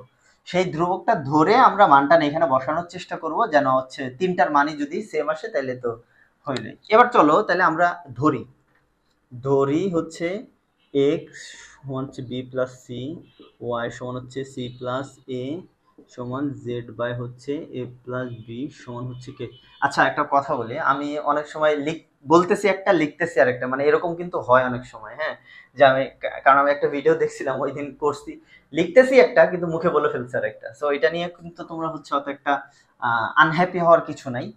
সেই ধ্রুবকটা ধরে আমরা মানটা এখানে বসানোর চেষ্টা করব, যেন হচ্ছে তিনটার মানই যদি সেম আসে তাহলে তো হইলে। এবার চলো তাহলে আমরা ধরি, ধরি হচ্ছে এক্স সমান হচ্ছে বি প্লাস সি, ওয়াই সমান হচ্ছে সি প্লাস এ সমান জেড বাই হচ্ছে এ প্লাস বি সমান হচ্ছে কে। আচ্ছা একটা কথা বলি, আমি অনেক সময় বলতেছি একটা লিখতেছি আরেকটা, মানে এরকম কিন্তু হয় অনেক সময়। হ্যাঁ, যে আমি, কারণ আমি একটা ভিডিও দেখছিলাম ওই দিন করছি, লিখতেছি একটা কিন্তু মুখে বলে ফেলছি আরেকটা। সো এটা নিয়ে কিন্তু তোমরা হচ্ছে অত একটা আনহ্যাপি হওয়ার কিছু নাই,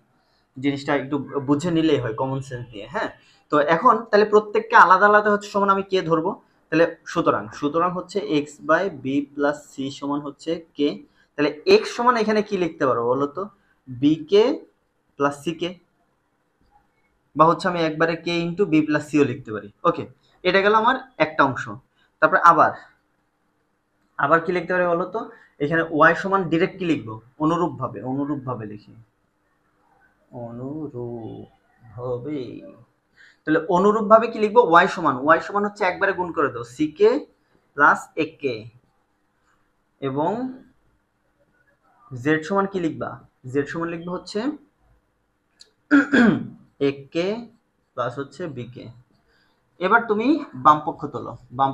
জিনিসটা একটু বুঝে নিলেই হয় কমন সেন্স দিয়ে। হ্যাঁ, তো এখন তাহলে প্রত্যেককে আলাদা আলাদা হচ্ছে সমান আমি কে ধরবো, তাহলে সুতরাং সুতরাং হচ্ছে x by b plus c সমান হচ্ছে কে। তাহলে এক্স সমান এখানে কি লিখতে পারবো বলো তো, B k plus C K, বা হচ্ছে আমি একবারে কে ইন্টু বি প্লাস সিও লিখতে পারি। ওকে, এটা গেল আমার একটা অংশ। তারপরে আবার আবার কি লিখতে পারি বলো তো, এখানে ওয়াই সমান ডিরেক্ট কি লিখবো, অনুরূপভাবে লিখি, অনুরূপভাবে। তাহলে অনুরূপভাবে কি লিখবো, ওয়াই সমান হচ্ছে একবারে গুণ করে দাও সিকে প্লাস একে, এবং জেড সমান কি লিখবা, জেড সমান লিখবো হচ্ছে একে প্লাস হচ্ছে বিকে। এবার তুমি বাম পক্ষ তোলো, বাম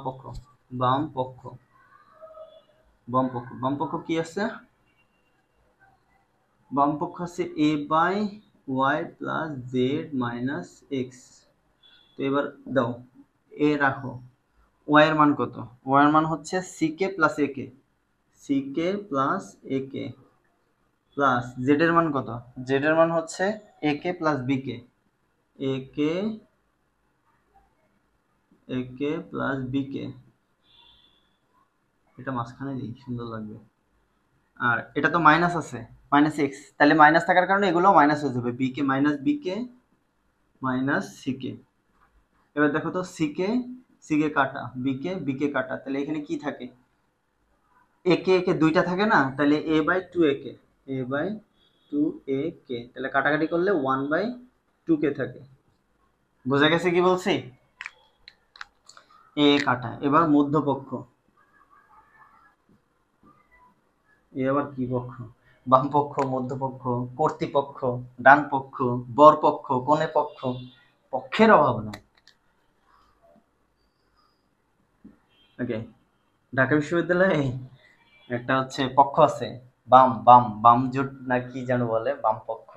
পক্ষ কি আছে, বাম পক্ষ আছে A by Y plus Z minus X. তো এবার দাও, এ রাখো, ওয়াই এর মান কত, ওয়াই এর মান হচ্ছে সিকে প্লাস একে, সিকে প্লাস একে, প্লাস জেড এর মান কত, জেড এর মান হচ্ছে একে প্লাস বিকে, একে একে প্লাস বিকে, এটা মাঝখানে দিই সুন্দর লাগবে। আর এটা তো মাইনাস আছে, মাইনাস এক্স, তাহলে মাইনাস থাকার কারণে এগুলো মাইনাস হয়ে যাবে, বিকে মাইনাস বিকে মাইনাস সিকে। এবার দেখো তো সিকে সিকে কাটা, বিকে বিকে কাটা, তাহলে এখানে কি থাকে, একে একে দুইটা থাকে না, তাহলে এ বাই টু একে, এ বাই টু এ কে, তাহলে কাটাকাটি করলে ওয়ান বাই টু কে থাকে। বোঝা গেছে কি বলছি, এ কাটা। এবার মধ্যপক্ষ, এ আবার কি পক্ষ, বাম পক্ষ, মধ্যপক্ষ, কর্তৃপক্ষ, ডান পক্ষ, বর পক্ষ, কোণে পক্ষ, পক্ষের অভাব নাই। ওকে, ঢাকা বিশ্ববিদ্যালয়ে একটা হচ্ছে পক্ষ আছে, বাম বাম বাম জোট না কি যেন বলে, বাম পক্ষ।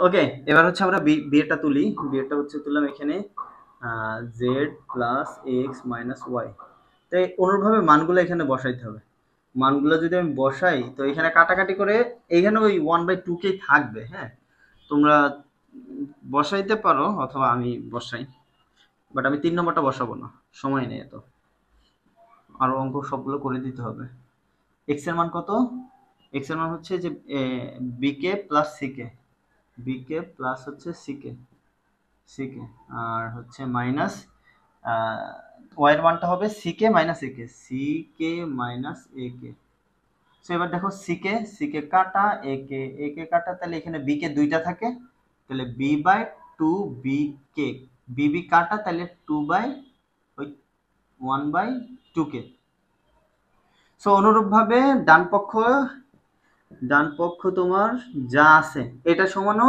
ওকে, এবার হচ্ছে আমরা বিয়েটা তুলি, বিয়েটা হচ্ছে তুললাম এখানে z plus x minus y. তাই অনুরূপভাবে মানগুলো এখানে বসাইতে হবে, মানগুলো যদি আমি বসাই তো এখানে কাটাকাটি করে এইখানে ওই ওয়ান বাই টু কেই থাকবে। হ্যাঁ, তোমরা বসাইতে পারো অথবা আমি বসাই, বাট আমি 3 নম্বরটা বসাবো না, সময় নেই এত, আরো অঙ্ক সবগুলো করে দিতে হবে। এক্স এর মান কত, এক্স এর মান হচ্ছে যে বিকে প্লাস সিকে, বিকে প্লাস হচ্ছে সিকে, সিকে, আর হচ্ছে মাইনাস ওয়াই এর মানটা হবে সিকে মাইনাস একে, সিকে মাইনাস একে। সো এবার দেখো সিকে সিকে কাটা, একে একে কাটা, তাহলে এখানে বি কে দুইটা থাকে, তাহলে b by two b k, b b কাটা, তাহলে টু বাই ওই one by two k. So অনুরূপভাবে ডান পক্ষ তোমার যা আছে এটা সমানও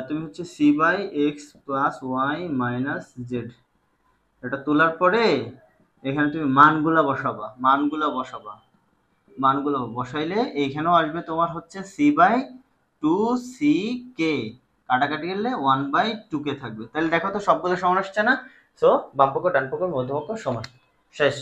তুমি হচ্ছে c by x plus y minus z, এটা তোলার পরে এখানে তুমি মানগুলো বসাইলে এইখানেও আসবে তোমার হচ্ছে c by two C K, কাটাকাটি গেলে ওয়ান বাই টু কে থাকবে। তাহলে দেখো তো সবগুলো সমান আসছে না, সো বাম পক্ষ ডান পক্ষ মধ্যপক্ষ সমান, শেষ।